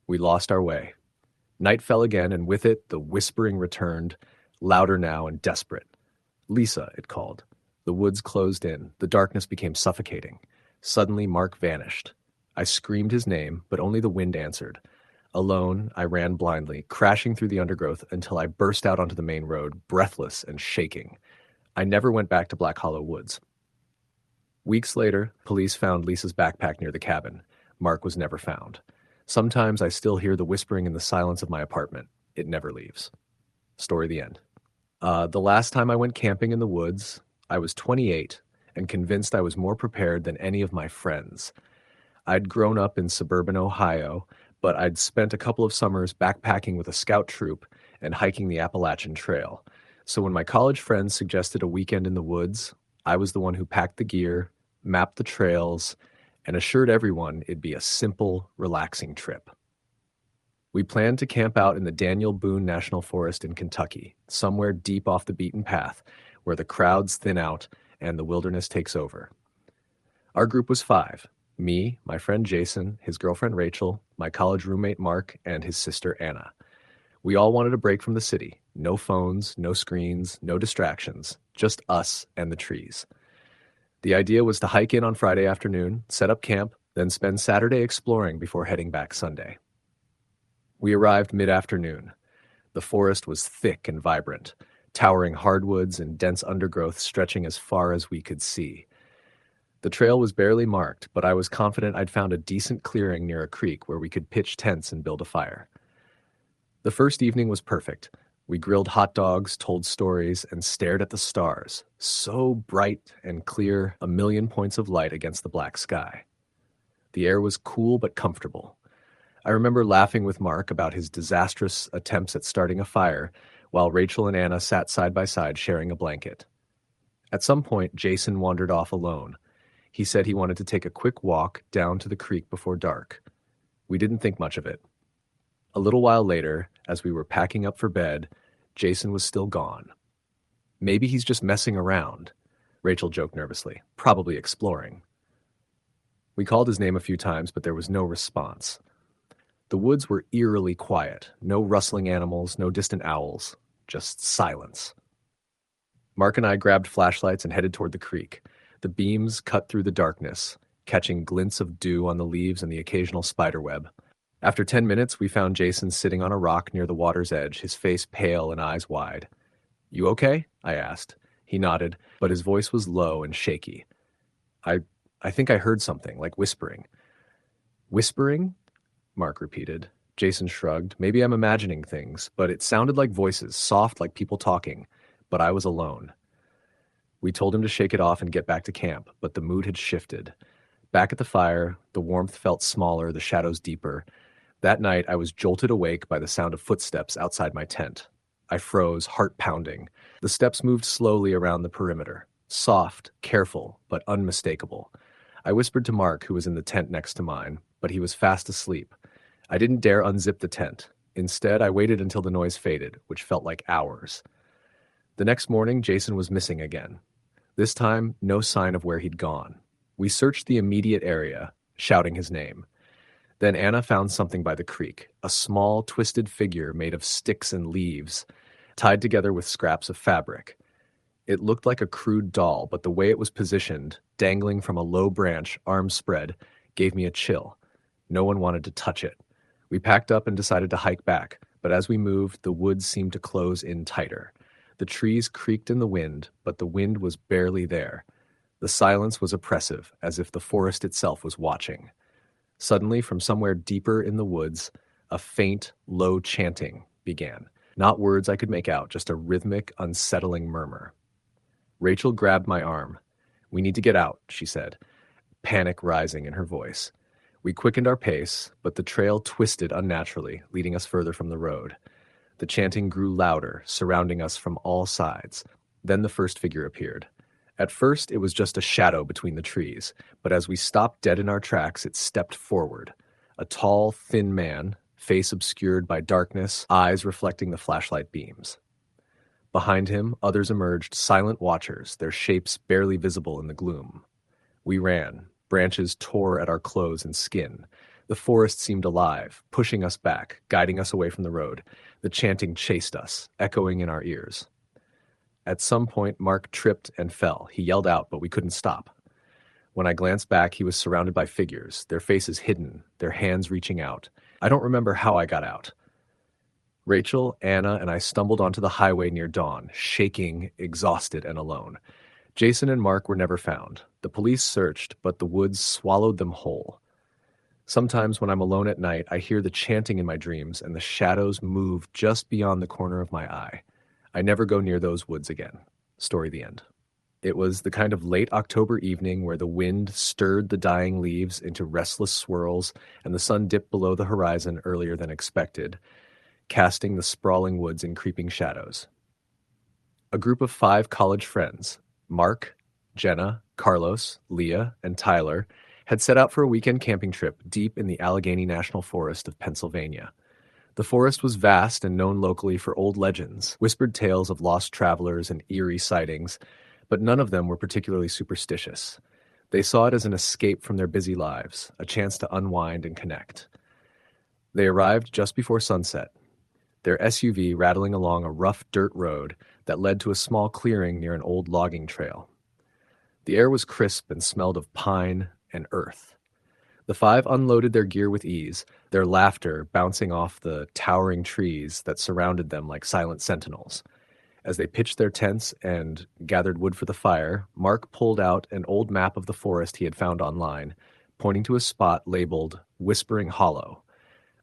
We lost our way. Night fell again, and with it, the whispering returned, louder now and desperate. "Lisa," it called. The woods closed in. The darkness became suffocating. Suddenly, Mark vanished. I screamed his name, but only the wind answered. Alone, I ran blindly, crashing through the undergrowth until I burst out onto the main road, breathless and shaking. I never went back to Black Hollow Woods. Weeks later, police found Lisa's backpack near the cabin. Mark was never found. Sometimes I still hear the whispering in the silence of my apartment. It never leaves. Story the end. The last time I went camping in the woods, I was 28 and convinced I was more prepared than any of my friends. I'd grown up in suburban Ohio, but I'd spent a couple of summers backpacking with a scout troop and hiking the Appalachian Trail. So when my college friends suggested a weekend in the woods, I was the one who packed the gear, mapped the trails, and assured everyone it'd be a simple, relaxing trip. We planned to camp out in the Daniel Boone National Forest in Kentucky, somewhere deep off the beaten path, where the crowds thin out and the wilderness takes over. Our group was 5. Me, my friend Jason, his girlfriend Rachel, my college roommate Mark, and his sister Anna. We all wanted a break from the city. No phones, no screens, no distractions, just us and the trees. The idea was to hike in on Friday afternoon, set up camp, then spend Saturday exploring before heading back Sunday. We arrived mid-afternoon. The forest was thick and vibrant, towering hardwoods and dense undergrowth stretching as far as we could see. The trail was barely marked, but I was confident I'd found a decent clearing near a creek where we could pitch tents and build a fire. The first evening was perfect. We grilled hot dogs, told stories, and stared at the stars, so bright and clear, a million points of light against the black sky. The air was cool but comfortable. I remember laughing with Mark about his disastrous attempts at starting a fire, while Rachel and Anna sat side by side sharing a blanket. At some point, Jason wandered off alone. He said he wanted to take a quick walk down to the creek before dark. We didn't think much of it. A little while later, as we were packing up for bed, Jason was still gone. "Maybe he's just messing around," Rachel joked nervously, "probably exploring." We called his name a few times, but there was no response. The woods were eerily quiet, no rustling animals, no distant owls, just silence. Mark and I grabbed flashlights and headed toward the creek. The beams cut through the darkness, catching glints of dew on the leaves and the occasional spiderweb. After 10 minutes, we found Jason sitting on a rock near the water's edge, his face pale and eyes wide. "You okay?" I asked. He nodded, but his voice was low and shaky. I think I heard something, like whispering." "Whispering?" Mark repeated. Jason shrugged. "Maybe I'm imagining things, but it sounded like voices, soft like people talking, but I was alone." We told him to shake it off and get back to camp, but the mood had shifted. Back at the fire, the warmth felt smaller, the shadows deeper. That night, I was jolted awake by the sound of footsteps outside my tent. I froze, heart pounding. The steps moved slowly around the perimeter. Soft, careful, but unmistakable. I whispered to Mark, who was in the tent next to mine, but he was fast asleep. I didn't dare unzip the tent. Instead, I waited until the noise faded, which felt like hours. The next morning, Jason was missing again. This time, no sign of where he'd gone. We searched the immediate area, shouting his name. Then Anna found something by the creek, a small, twisted figure made of sticks and leaves, tied together with scraps of fabric. It looked like a crude doll, but the way it was positioned, dangling from a low branch, arms spread, gave me a chill. No one wanted to touch it. We packed up and decided to hike back, but as we moved, the woods seemed to close in tighter. The trees creaked in the wind, but the wind was barely there. The silence was oppressive, as if the forest itself was watching. Suddenly, from somewhere deeper in the woods, a faint, low chanting began. Not words I could make out, just a rhythmic, unsettling murmur. Rachel grabbed my arm. "We need to get out," she said, panic rising in her voice. We quickened our pace, but the trail twisted unnaturally, leading us further from the road. The chanting grew louder, surrounding us from all sides. Then the first figure appeared. At first, it was just a shadow between the trees, but as we stopped dead in our tracks, it stepped forward. A tall, thin man, face obscured by darkness, eyes reflecting the flashlight beams. Behind him, others emerged, silent watchers, their shapes barely visible in the gloom. We ran. Branches tore at our clothes and skin. The forest seemed alive, pushing us back, guiding us away from the road. The chanting chased us, echoing in our ears. At some point, Mark tripped and fell. He yelled out, but we couldn't stop. When I glanced back, he was surrounded by figures, their faces hidden, their hands reaching out. I don't remember how I got out. Rachel, Anna, and I stumbled onto the highway near dawn, shaking, exhausted, and alone. Jason and Mark were never found. The police searched, but the woods swallowed them whole. Sometimes when I'm alone at night, I hear the chanting in my dreams, and the shadows move just beyond the corner of my eye. I never go near those woods again. Story the end. It was the kind of late October evening where the wind stirred the dying leaves into restless swirls, and the sun dipped below the horizon earlier than expected, casting the sprawling woods in creeping shadows. A group of 5 college friends, Mark, Jenna, Carlos, Leah, and Tyler, had set out for a weekend camping trip deep in the Allegheny National Forest of Pennsylvania. The forest was vast and known locally for old legends, whispered tales of lost travelers and eerie sightings, but none of them were particularly superstitious. They saw it as an escape from their busy lives, a chance to unwind and connect. They arrived just before sunset, their SUV rattling along a rough dirt road that led to a small clearing near an old logging trail. The air was crisp and smelled of pine and earth. The 5 unloaded their gear with ease, their laughter bouncing off the towering trees that surrounded them like silent sentinels. As they pitched their tents and gathered wood for the fire, Mark pulled out an old map of the forest he had found online, pointing to a spot labeled Whispering Hollow,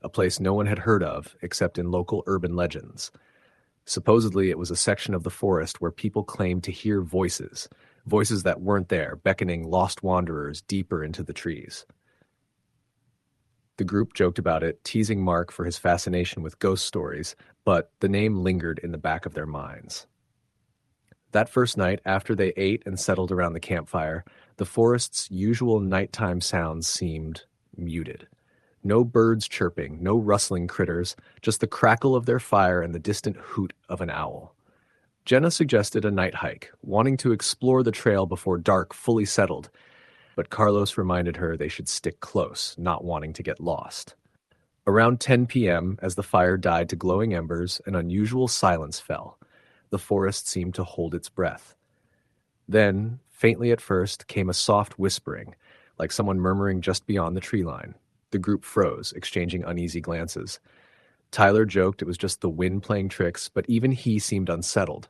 a place no one had heard of except in local urban legends. Supposedly, it was a section of the forest where people claimed to hear voices that weren't there, beckoning lost wanderers deeper into the trees. The group joked about it, teasing Mark for his fascination with ghost stories, but the name lingered in the back of their minds. That first night, after they ate and settled around the campfire, the forest's usual nighttime sounds seemed muted. No birds chirping, no rustling critters, just the crackle of their fire and the distant hoot of an owl. Jenna suggested a night hike, wanting to explore the trail before dark fully settled, but Carlos reminded her they should stick close, not wanting to get lost. Around 10 p.m., as the fire died to glowing embers, an unusual silence fell. The forest seemed to hold its breath. Then, faintly at first, came a soft whispering, like someone murmuring just beyond the tree line. The group froze, exchanging uneasy glances. Tyler joked it was just the wind playing tricks, but even he seemed unsettled.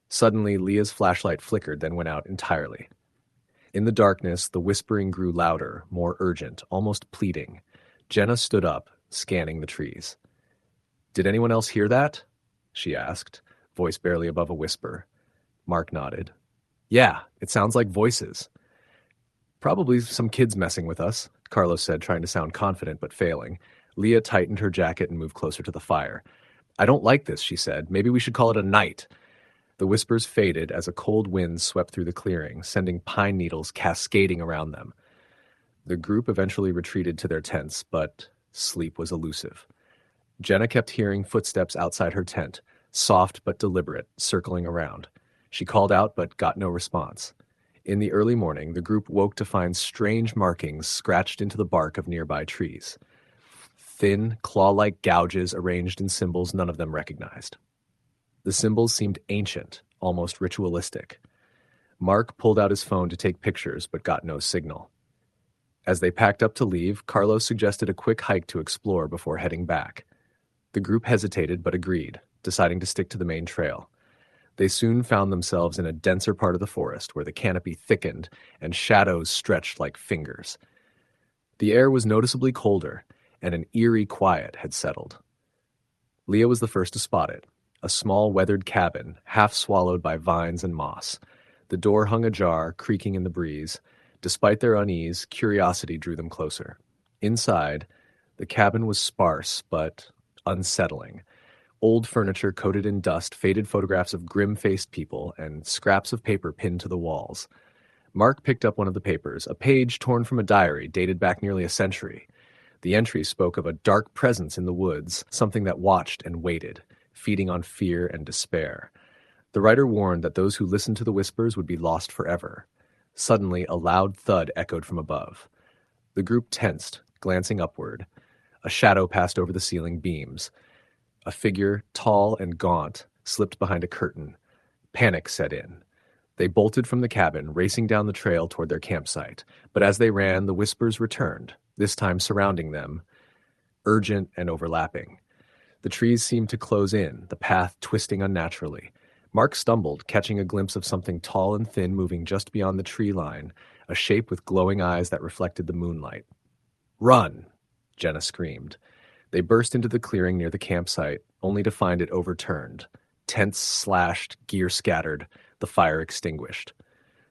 Suddenly, Leah's flashlight flickered, then went out entirely. In the darkness, the whispering grew louder, more urgent, almost pleading. Jenna stood up, scanning the trees. "Did anyone else hear that?" she asked, voice barely above a whisper. Mark nodded. Yeah, it sounds like voices. Probably some kids messing with us, Carlos said, trying to sound confident but failing. Leah tightened her jacket and moved closer to the fire. I don't like this, she said. Maybe we should call it a night. The whispers faded as a cold wind swept through the clearing, sending pine needles cascading around them. The group eventually retreated to their tents, but sleep was elusive. Jenna kept hearing footsteps outside her tent, soft but deliberate, circling around. She called out but got no response. In the early morning, the group woke to find strange markings scratched into the bark of nearby trees. Thin, claw-like gouges arranged in symbols none of them recognized. The symbols seemed ancient, almost ritualistic. Mark pulled out his phone to take pictures but got no signal. As they packed up to leave, Carlos suggested a quick hike to explore before heading back. The group hesitated but agreed, deciding to stick to the main trail. They soon found themselves in a denser part of the forest where the canopy thickened and shadows stretched like fingers. The air was noticeably colder, and an eerie quiet had settled. Leah was the first to spot it, a small weathered cabin, half swallowed by vines and moss. The door hung ajar, creaking in the breeze. Despite their unease, curiosity drew them closer. Inside, the cabin was sparse but unsettling. Old furniture coated in dust, faded photographs of grim-faced people, and scraps of paper pinned to the walls. Mark picked up one of the papers, a page torn from a diary dated back nearly a century. The entry spoke of a dark presence in the woods, something that watched and waited, feeding on fear and despair. The writer warned that those who listened to the whispers would be lost forever. Suddenly, a loud thud echoed from above. The group tensed, glancing upward. A shadow passed over the ceiling beams. A figure, tall and gaunt, slipped behind a curtain. Panic set in. They bolted from the cabin, racing down the trail toward their campsite. But as they ran, the whispers returned, this time surrounding them, urgent and overlapping. The trees seemed to close in, the path twisting unnaturally. Mark stumbled, catching a glimpse of something tall and thin moving just beyond the tree line, a shape with glowing eyes that reflected the moonlight. "Run!" Jenna screamed. They burst into the clearing near the campsite, only to find it overturned. Tents slashed, gear scattered, the fire extinguished.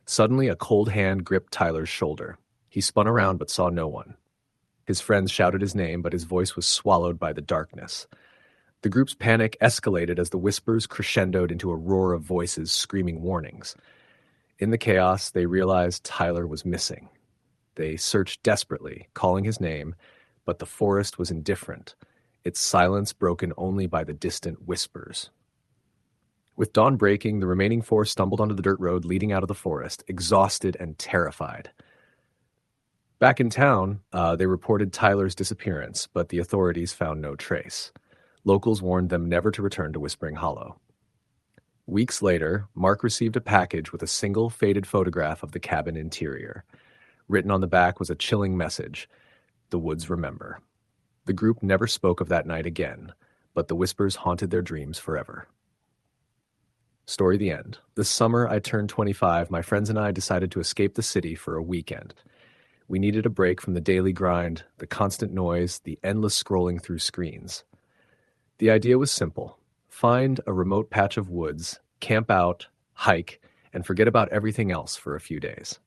Suddenly, a cold hand gripped Tyler's shoulder. He spun around but saw no one. His friends shouted his name, but his voice was swallowed by the darkness. The group's panic escalated as the whispers crescendoed into a roar of voices screaming warnings. In the chaos, they realized Tyler was missing. They searched desperately, calling his name, but the forest was indifferent, its silence broken only by the distant whispers. With dawn breaking, the remaining four stumbled onto the dirt road leading out of the forest, exhausted and terrified. Back in town, they reported Tyler's disappearance, but the authorities found no trace. Locals warned them never to return to Whispering Hollow. Weeks later, Mark received a package with a single faded photograph of the cabin interior. Written on the back was a chilling message: "The woods remember." The group never spoke of that night again, but the whispers haunted their dreams forever. Story the end. This summer, I turned 25. My friends and I decided to escape the city for a weekend. We needed a break from the daily grind, the constant noise, the endless scrolling through screens. The idea was simple. Find a remote patch of woods, camp out, hike, and forget about everything else for a few days.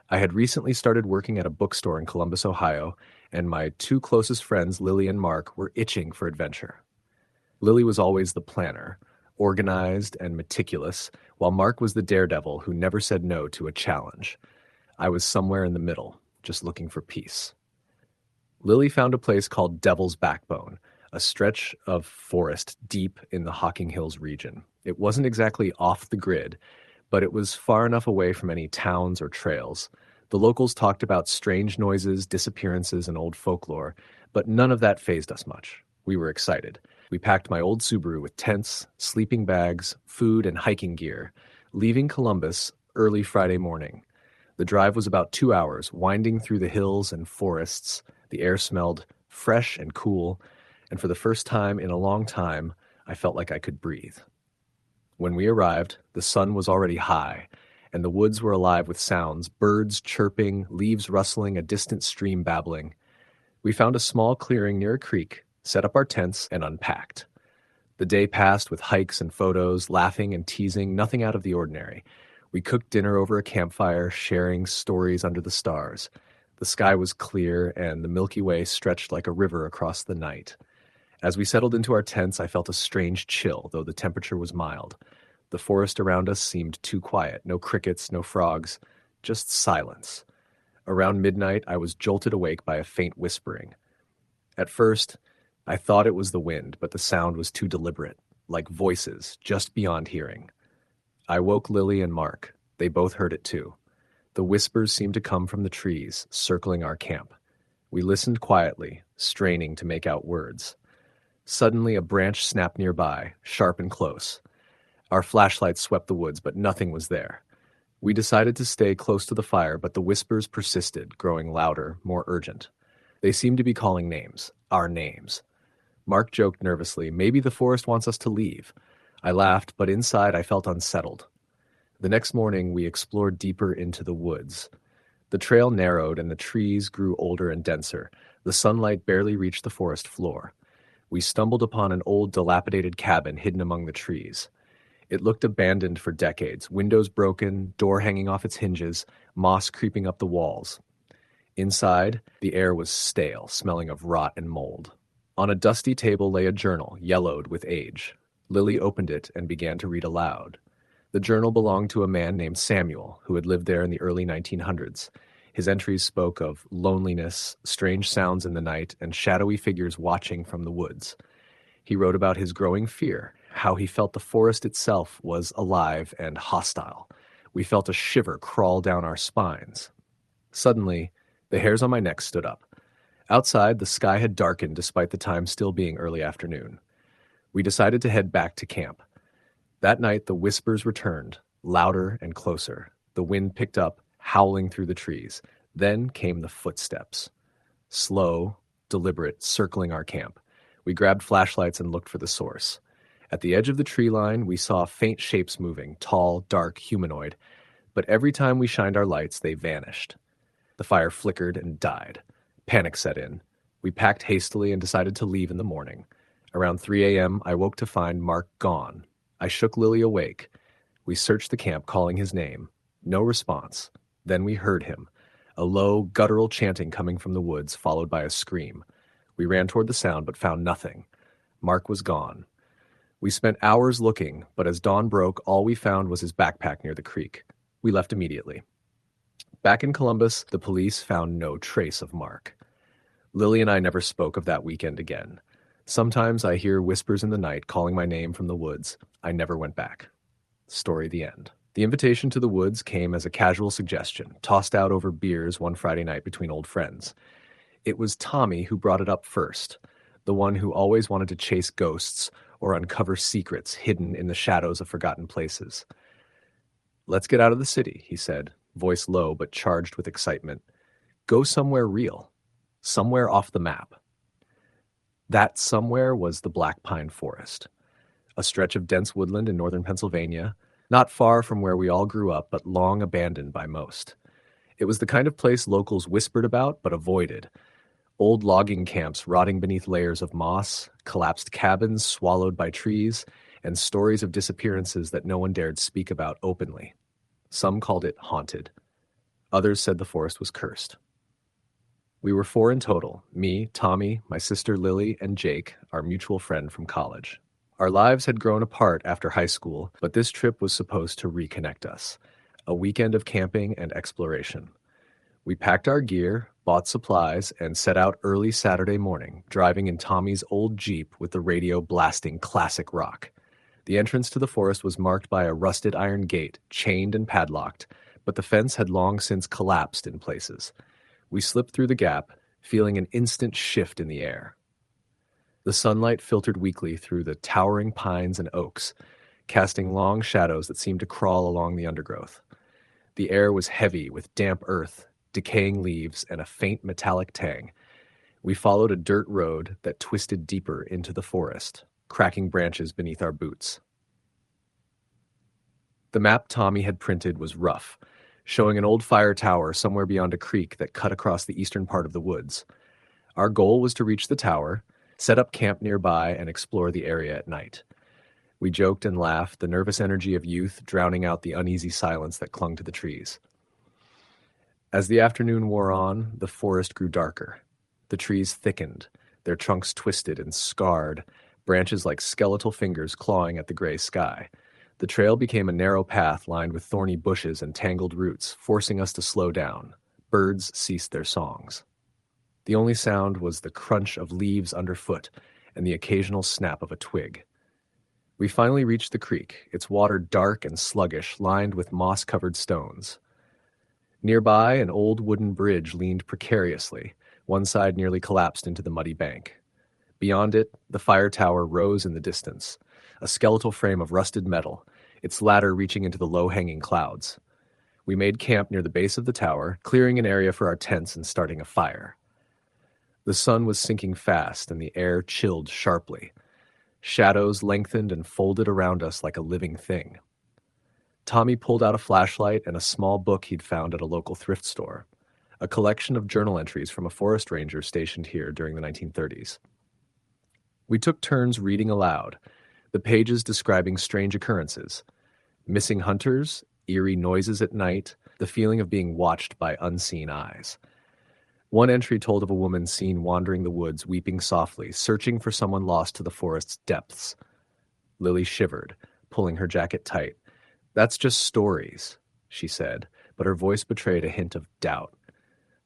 I had recently started working at a bookstore in Columbus, Ohio, and my two closest friends, Lily and Mark, were itching for adventure. Lily was always the planner, organized and meticulous, while Mark was the daredevil who never said no to a challenge. I was somewhere in the middle, just looking for peace. Lily found a place called Devil's Backbone, a stretch of forest deep in the Hocking Hills region. It wasn't exactly off the grid, but it was far enough away from any towns or trails. The locals talked about strange noises, disappearances, and old folklore, but none of that fazed us much. We were excited. We packed my old Subaru with tents, sleeping bags, food, and hiking gear, leaving Columbus early Friday morning. The drive was about 2 hours, winding through the hills and forests. The air smelled fresh and cool, and for the first time in a long time, I felt like I could breathe. When we arrived, the sun was already high, and the woods were alive with sounds, birds chirping, leaves rustling, a distant stream babbling. We found a small clearing near a creek, set up our tents, and unpacked. The day passed with hikes and photos, laughing and teasing, nothing out of the ordinary. We cooked dinner over a campfire, sharing stories under the stars. The sky was clear, and the Milky Way stretched like a river across the night. As we settled into our tents, I felt a strange chill, though the temperature was mild. The forest around us seemed too quiet. No crickets, no frogs, just silence. Around midnight, I was jolted awake by a faint whispering. At first, I thought it was the wind, but the sound was too deliberate, like voices, just beyond hearing. I woke Lily and Mark. They both heard it too. The whispers seemed to come from the trees, circling our camp. We listened quietly, straining to make out words. Suddenly, a branch snapped nearby, sharp and close. Our flashlights swept the woods, but nothing was there. We decided to stay close to the fire, but the whispers persisted, growing louder, more urgent. They seemed to be calling names, our names. Mark joked nervously, "Maybe the forest wants us to leave." I laughed, but inside I felt unsettled. The next morning, we explored deeper into the woods. The trail narrowed and the trees grew older and denser. The sunlight barely reached the forest floor. We stumbled upon an old, dilapidated cabin hidden among the trees. It looked abandoned for decades, windows broken, door hanging off its hinges, moss creeping up the walls. Inside, the air was stale, smelling of rot and mold. On a dusty table lay a journal, yellowed with age. Lily opened it and began to read aloud. The journal belonged to a man named Samuel, who had lived there in the early 1900s. His entries spoke of loneliness, strange sounds in the night, and shadowy figures watching from the woods. He wrote about his growing fear, how he felt the forest itself was alive and hostile. We felt a shiver crawl down our spines. Suddenly, the hairs on my neck stood up. Outside, the sky had darkened despite the time still being early afternoon. We decided to head back to camp. That night, the whispers returned, louder and closer. The wind picked up, howling through the trees. Then came the footsteps. Slow, deliberate, circling our camp. We grabbed flashlights and looked for the source. At the edge of the tree line, we saw faint shapes moving, tall, dark, humanoid. But every time we shined our lights, they vanished. The fire flickered and died. Panic set in. We packed hastily and decided to leave in the morning. Around 3 a.m., I woke to find Mark gone. I shook Lily awake. We searched the camp, calling his name. No response. Then we heard him. A low, guttural chanting coming from the woods, followed by a scream. We ran toward the sound, but found nothing. Mark was gone. We spent hours looking, but as dawn broke, all we found was his backpack near the creek. We left immediately. Back in Columbus, the police found no trace of Mark. Lily and I never spoke of that weekend again. Sometimes I hear whispers in the night calling my name from the woods. I never went back. Story the end. The invitation to the woods came as a casual suggestion, tossed out over beers one Friday night between old friends. It was Tommy who brought it up first, the one who always wanted to chase ghosts or uncover secrets hidden in the shadows of forgotten places. "Let's get out of the city," he said, voice low but charged with excitement. "Go somewhere real, somewhere off the map." That somewhere was the Black Pine Forest, a stretch of dense woodland in northern Pennsylvania, not far from where we all grew up, but long abandoned by most. It was the kind of place locals whispered about but avoided. Old logging camps rotting beneath layers of moss, collapsed cabins swallowed by trees, and stories of disappearances that no one dared speak about openly. Some called it haunted. Others said the forest was cursed. We were 4 in total: me, Tommy, my sister Lily, and Jake, our mutual friend from college. Our lives had grown apart after high school, but this trip was supposed to reconnect us. A weekend of camping and exploration. We packed our gear, bought supplies, and set out early Saturday morning, driving in Tommy's old Jeep with the radio blasting classic rock. The entrance to the forest was marked by a rusted iron gate, chained and padlocked, but the fence had long since collapsed in places. We slipped through the gap, feeling an instant shift in the air. The sunlight filtered weakly through the towering pines and oaks, casting long shadows that seemed to crawl along the undergrowth. The air was heavy with damp earth, decaying leaves, and a faint metallic tang. We followed a dirt road that twisted deeper into the forest, cracking branches beneath our boots. The map Tommy had printed was rough, showing an old fire tower somewhere beyond a creek that cut across the eastern part of the woods. Our goal was to reach the tower, set up camp nearby, and explore the area at night. We joked and laughed, the nervous energy of youth drowning out the uneasy silence that clung to the trees. As the afternoon wore on, the forest grew darker. The trees thickened, their trunks twisted and scarred, branches like skeletal fingers clawing at the gray sky. The trail became a narrow path lined with thorny bushes and tangled roots, forcing us to slow down. Birds ceased their songs. The only sound was the crunch of leaves underfoot and the occasional snap of a twig. We finally reached the creek, its water dark and sluggish, lined with moss-covered stones. Nearby, an old wooden bridge leaned precariously, one side nearly collapsed into the muddy bank. Beyond it, the fire tower rose in the distance, a skeletal frame of rusted metal, its ladder reaching into the low-hanging clouds. We made camp near the base of the tower, clearing an area for our tents and starting a fire. The sun was sinking fast, and the air chilled sharply. Shadows lengthened and folded around us like a living thing. Tommy pulled out a flashlight and a small book he'd found at a local thrift store, a collection of journal entries from a forest ranger stationed here during the 1930s. We took turns reading aloud, the pages describing strange occurrences, missing hunters, eerie noises at night, the feeling of being watched by unseen eyes. One entry told of a woman seen wandering the woods, weeping softly, searching for someone lost to the forest's depths. Lily shivered, pulling her jacket tight. "That's just stories," she said, but her voice betrayed a hint of doubt.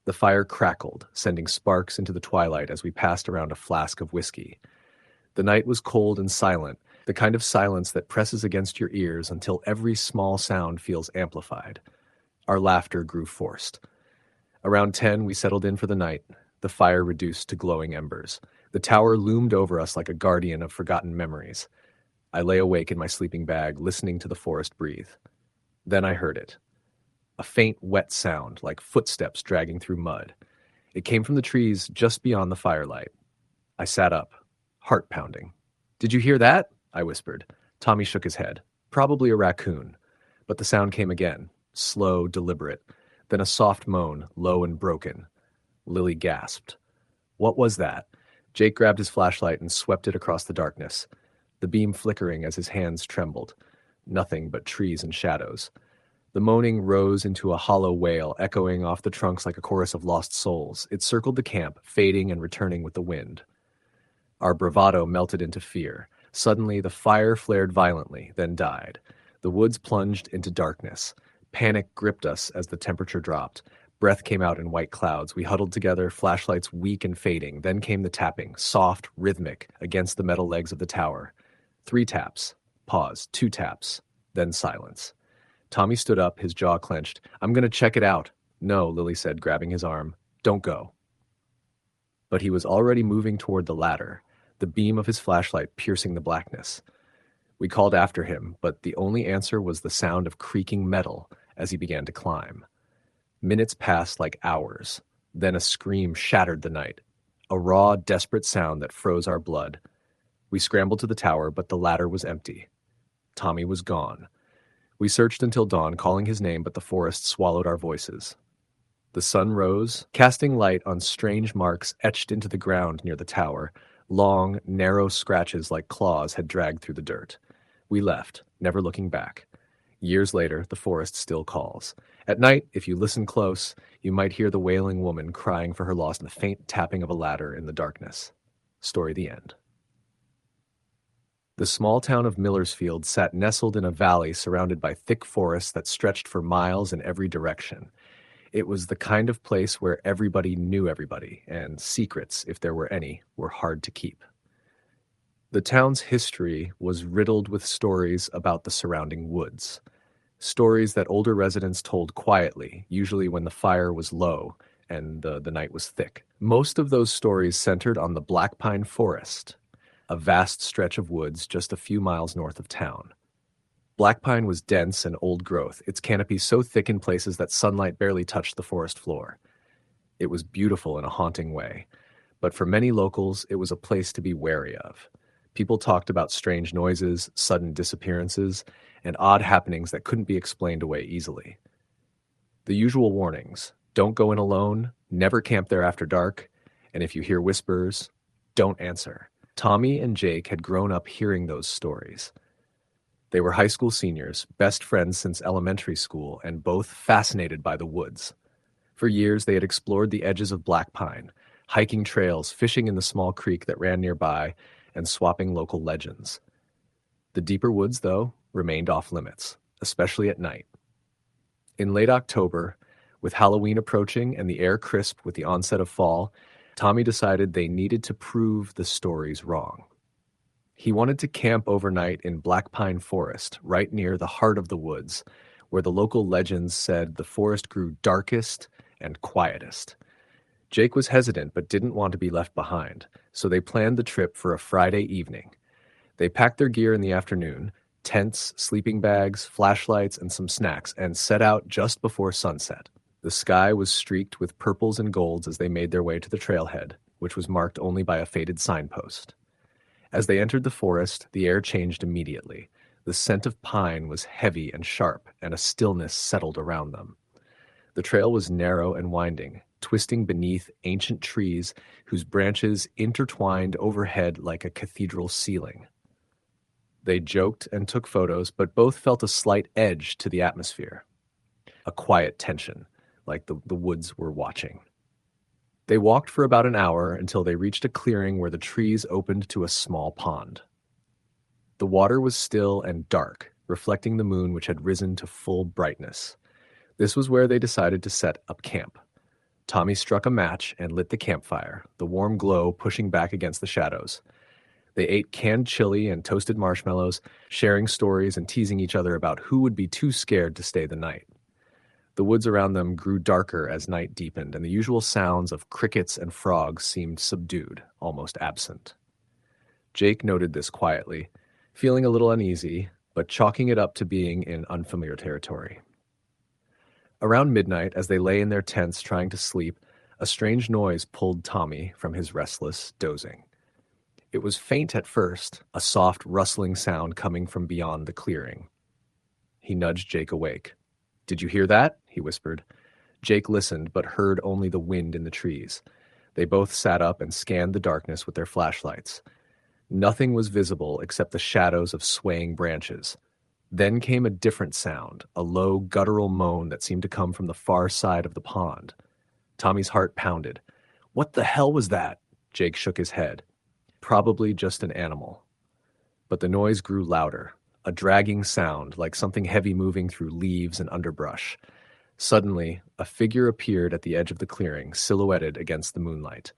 The fire crackled, sending sparks into the twilight as we passed around a flask of whiskey. The night was cold and silent, the kind of silence that presses against your ears until every small sound feels amplified. Our laughter grew forced. Around 10, we settled in for the night, the fire reduced to glowing embers. The tower loomed over us like a guardian of forgotten memories. I lay awake in my sleeping bag, listening to the forest breathe. Then I heard it. A faint, wet sound, like footsteps dragging through mud. It came from the trees just beyond the firelight. I sat up, heart pounding. "Did you hear that?" I whispered. Tommy shook his head. "Probably a raccoon." But the sound came again, slow, deliberate. Then a soft moan, low and broken. Lily gasped. "What was that?" Jake grabbed his flashlight and swept it across the darkness, the beam flickering as his hands trembled. Nothing but trees and shadows. The moaning rose into a hollow wail, echoing off the trunks like a chorus of lost souls. It circled the camp, fading and returning with the wind. Our bravado melted into fear. Suddenly, the fire flared violently, then died. The woods plunged into darkness. Panic gripped us as the temperature dropped. Breath came out in white clouds. We huddled together, flashlights weak and fading. Then came the tapping, soft, rhythmic, against the metal legs of the tower. 3 taps. Pause. 2 taps. Then silence. Tommy stood up, his jaw clenched. "I'm going to check it out." "No," Lily said, grabbing his arm. "Don't go." But he was already moving toward the ladder, the beam of his flashlight piercing the blackness. We called after him, but the only answer was the sound of creaking metal as he began to climb. Minutes passed like hours. Then a scream shattered the night, a raw, desperate sound that froze our blood. We scrambled to the tower, but the ladder was empty. Tommy was gone. We searched until dawn, calling his name, but the forest swallowed our voices. The sun rose, casting light on strange marks etched into the ground near the tower. Long, narrow scratches like claws had dragged through the dirt. We left, never looking back. Years later, the forest still calls. At night, if you listen close, you might hear the wailing woman crying for her lost and the faint tapping of a ladder in the darkness. Story the end. The small town of Millersfield sat nestled in a valley surrounded by thick forests that stretched for miles in every direction. It was the kind of place where everybody knew everybody, and secrets, if there were any, were hard to keep. The town's history was riddled with stories about the surrounding woods. Stories that older residents told quietly, usually when the fire was low and the night was thick. Most of those stories centered on the Black Pine Forest, a vast stretch of woods just a few miles north of town. Black pine was dense and old growth, its canopy so thick in places that sunlight barely touched the forest floor. It was beautiful in a haunting way, but for many locals, it was a place to be wary of. People talked about strange noises, sudden disappearances, and odd happenings that couldn't be explained away easily. The usual warnings: don't go in alone, never camp there after dark, and if you hear whispers, don't answer. Tommy and Jake had grown up hearing those stories. They were high school seniors, best friends since elementary school, and both fascinated by the woods. For years, they had explored the edges of Black Pine, hiking trails, fishing in the small creek that ran nearby, and swapping local legends. The deeper woods, though, remained off limits, especially at night. In late October, with Halloween approaching and the air crisp with the onset of fall, Tommy decided they needed to prove the stories wrong. He wanted to camp overnight in Black Pine Forest, right near the heart of the woods, where the local legends said the forest grew darkest and quietest. Jake was hesitant but didn't want to be left behind, so they planned the trip for a Friday evening. They packed their gear in the afternoon, tents, sleeping bags, flashlights, and some snacks, and set out just before sunset. The sky was streaked with purples and golds as they made their way to the trailhead, which was marked only by a faded signpost. As they entered the forest, the air changed immediately. The scent of pine was heavy and sharp, and a stillness settled around them. The trail was narrow and winding, twisting beneath ancient trees whose branches intertwined overhead like a cathedral ceiling. They joked and took photos, but both felt a slight edge to the atmosphere. A quiet tension, like the woods were watching. They walked for about an hour until they reached a clearing where the trees opened to a small pond. The water was still and dark, reflecting the moon which had risen to full brightness. This was where they decided to set up camp. Tommy struck a match and lit the campfire, the warm glow pushing back against the shadows. They ate canned chili and toasted marshmallows, sharing stories and teasing each other about who would be too scared to stay the night. The woods around them grew darker as night deepened, and the usual sounds of crickets and frogs seemed subdued, almost absent. Jake noted this quietly, feeling a little uneasy, but chalking it up to being in unfamiliar territory. Around midnight, as they lay in their tents trying to sleep, a strange noise pulled Tommy from his restless dozing. It was faint at first, a soft rustling sound coming from beyond the clearing. He nudged Jake awake. "Did you hear that?" he whispered. Jake listened, but heard only the wind in the trees. They both sat up and scanned the darkness with their flashlights. Nothing was visible except the shadows of swaying branches. Then came a different sound, a low, guttural moan that seemed to come from the far side of the pond. Tommy's heart pounded. "What the hell was that?" Jake shook his head. "Probably just an animal." But the noise grew louder, a dragging sound like something heavy moving through leaves and underbrush. Suddenly, a figure appeared at the edge of the clearing, silhouetted against the moonlight.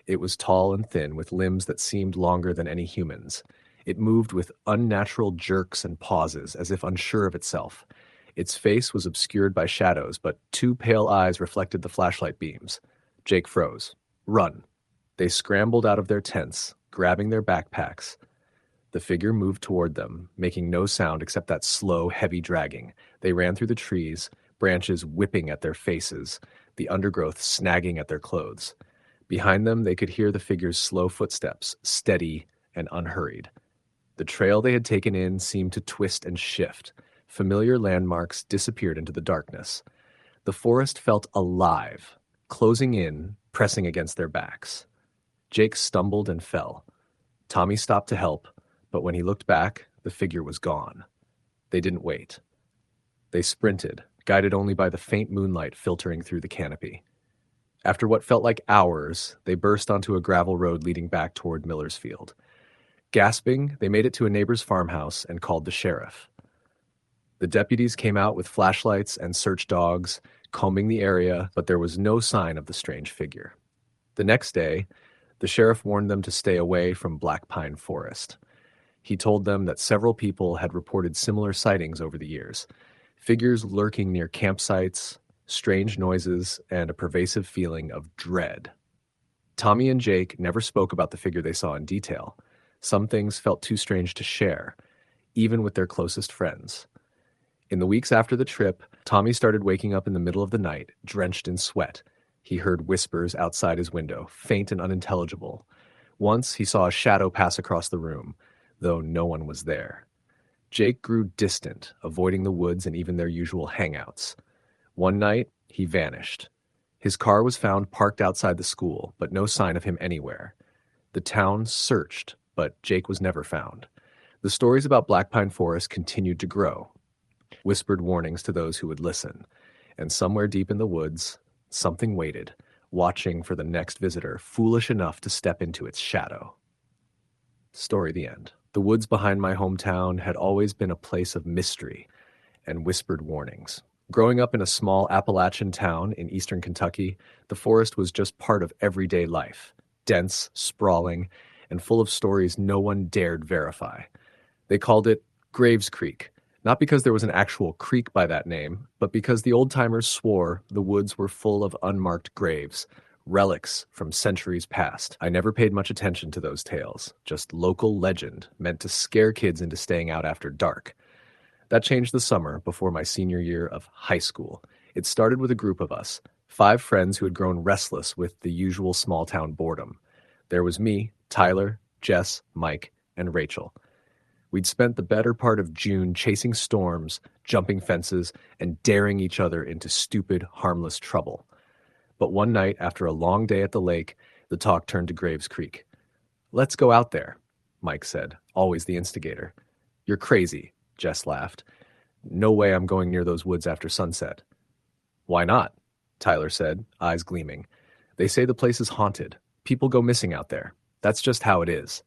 It was tall and thin, with limbs that seemed longer than any human's. It moved with unnatural jerks and pauses, as if unsure of itself. Its face was obscured by shadows, but two pale eyes reflected the flashlight beams. Jake froze. "Run." They scrambled out of their tents, grabbing their backpacks. The figure moved toward them, making no sound except that slow, heavy dragging. They ran through the trees, branches whipping at their faces, the undergrowth snagging at their clothes. Behind them, they could hear the figure's slow footsteps, steady and unhurried. The trail they had taken in seemed to twist and shift. Familiar landmarks disappeared into the darkness. The forest felt alive, closing in, pressing against their backs. Jake stumbled and fell. Tommy stopped to help, but when he looked back, the figure was gone. They didn't wait. They sprinted, guided only by the faint moonlight filtering through the canopy. After what felt like hours, they burst onto a gravel road leading back toward Millersfield. Gasping, they made it to a neighbor's farmhouse and called the sheriff. The deputies came out with flashlights and search dogs, combing the area, but there was no sign of the strange figure. The next day, the sheriff warned them to stay away from Black Pine Forest. He told them that several people had reported similar sightings over the years, figures lurking near campsites, strange noises, and a pervasive feeling of dread. Tommy and Jake never spoke about the figure they saw in detail. Some things felt too strange to share, even with their closest friends. In the weeks after the trip, Tommy started waking up in the middle of the night, drenched in sweat. He heard whispers outside his window, faint and unintelligible. Once he saw a shadow pass across the room, though no one was there. Jake grew distant, avoiding the woods and even their usual hangouts. One night, he vanished. His car was found parked outside the school, but no sign of him anywhere. The town searched, but Jake was never found. The stories about Black Pine Forest continued to grow, whispered warnings to those who would listen, and somewhere deep in the woods, something waited, watching for the next visitor foolish enough to step into its shadow. Story the end. The woods behind my hometown had always been a place of mystery and whispered warnings. Growing up in a small Appalachian town in eastern Kentucky, the forest was just part of everyday life, dense, sprawling, and full of stories no one dared verify. They called it Graves Creek, not because there was an actual creek by that name, but because the old-timers swore the woods were full of unmarked graves, relics from centuries past. I never paid much attention to those tales, just local legend meant to scare kids into staying out after dark. That changed the summer before my senior year of high school. It started with a group of us, 5 friends who had grown restless with the usual small-town boredom. There was me, Tyler, Jess, Mike, and Rachel. We'd spent the better part of June chasing storms, jumping fences, and daring each other into stupid, harmless trouble. But one night, after a long day at the lake, the talk turned to Graves Creek. "Let's go out there," Mike said, always the instigator. "You're crazy," Jess laughed. "No way I'm going near those woods after sunset." "Why not?" Tyler said, eyes gleaming. "They say the place is haunted. People go missing out there. That's just how it is."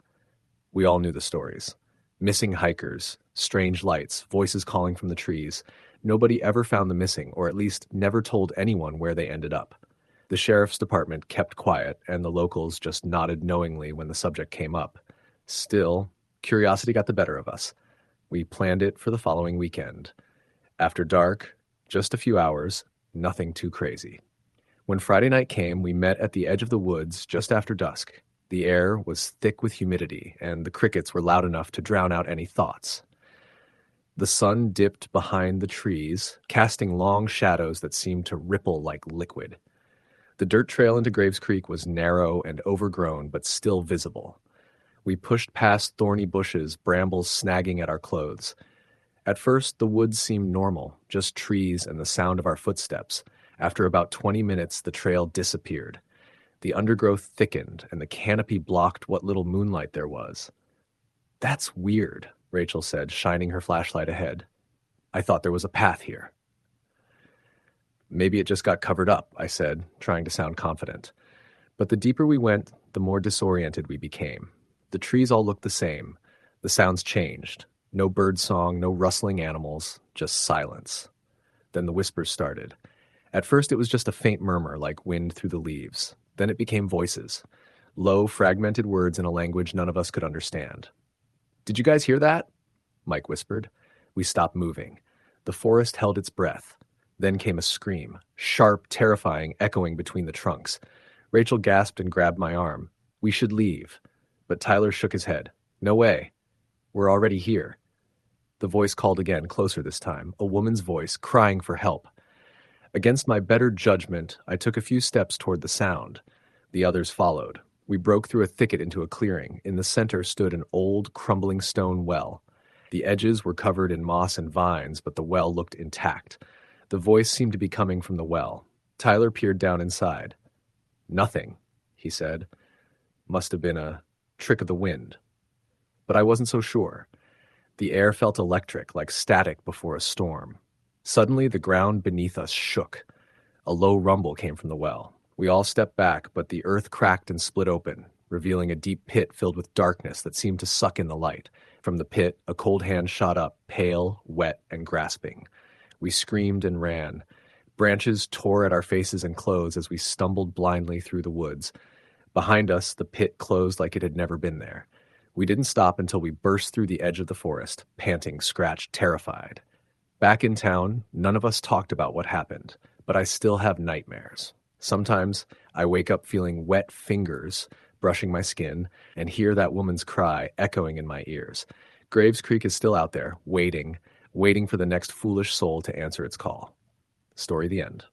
We all knew the stories. Missing hikers, strange lights, voices calling from the trees. Nobody ever found the missing, or at least never told anyone where they ended up. The sheriff's department kept quiet, and the locals just nodded knowingly when the subject came up. Still, curiosity got the better of us. We planned it for the following weekend. After dark, just a few hours, nothing too crazy. When Friday night came, we met at the edge of the woods just after dusk. The air was thick with humidity, and the crickets were loud enough to drown out any thoughts. The sun dipped behind the trees, casting long shadows that seemed to ripple like liquid. The dirt trail into Graves Creek was narrow and overgrown, but still visible. We pushed past thorny bushes, brambles snagging at our clothes. At first, the woods seemed normal, just trees and the sound of our footsteps. After about 20 minutes, the trail disappeared. The undergrowth thickened, and the canopy blocked what little moonlight there was. "That's weird," Rachel said, shining her flashlight ahead. "I thought there was a path here." "Maybe it just got covered up," I said, trying to sound confident. But the deeper we went, the more disoriented we became. The trees all looked the same. The sounds changed. No bird song, no rustling animals, just silence. Then the whispers started. At first it was just a faint murmur like wind through the leaves. Then it became voices. Low, fragmented words in a language none of us could understand. "Did you guys hear that?" Mike whispered. We stopped moving. The forest held its breath. Then came a scream, sharp, terrifying, echoing between the trunks. Rachel gasped and grabbed my arm. "We should leave." But Tyler shook his head. "No way. We're already here." The voice called again, closer this time, a woman's voice, crying for help. Against my better judgment, I took a few steps toward the sound. The others followed. We broke through a thicket into a clearing. In the center stood an old, crumbling stone well. The edges were covered in moss and vines, but the well looked intact. The voice seemed to be coming from the well. Tyler peered down inside. "Nothing," he said. "Must have been a trick of the wind." But I wasn't so sure. The air felt electric, like static before a storm. Suddenly, the ground beneath us shook. A low rumble came from the well. We all stepped back, but the earth cracked and split open, revealing a deep pit filled with darkness that seemed to suck in the light. From the pit, a cold hand shot up, pale, wet, and grasping. We screamed and ran. Branches tore at our faces and clothes as we stumbled blindly through the woods. Behind us, the pit closed like it had never been there. We didn't stop until we burst through the edge of the forest, panting, scratched, terrified. Back in town, none of us talked about what happened, but I still have nightmares. Sometimes I wake up feeling wet fingers brushing my skin and hear that woman's cry echoing in my ears. Graves Creek is still out there, waiting for the next foolish soul to answer its call. Story the end.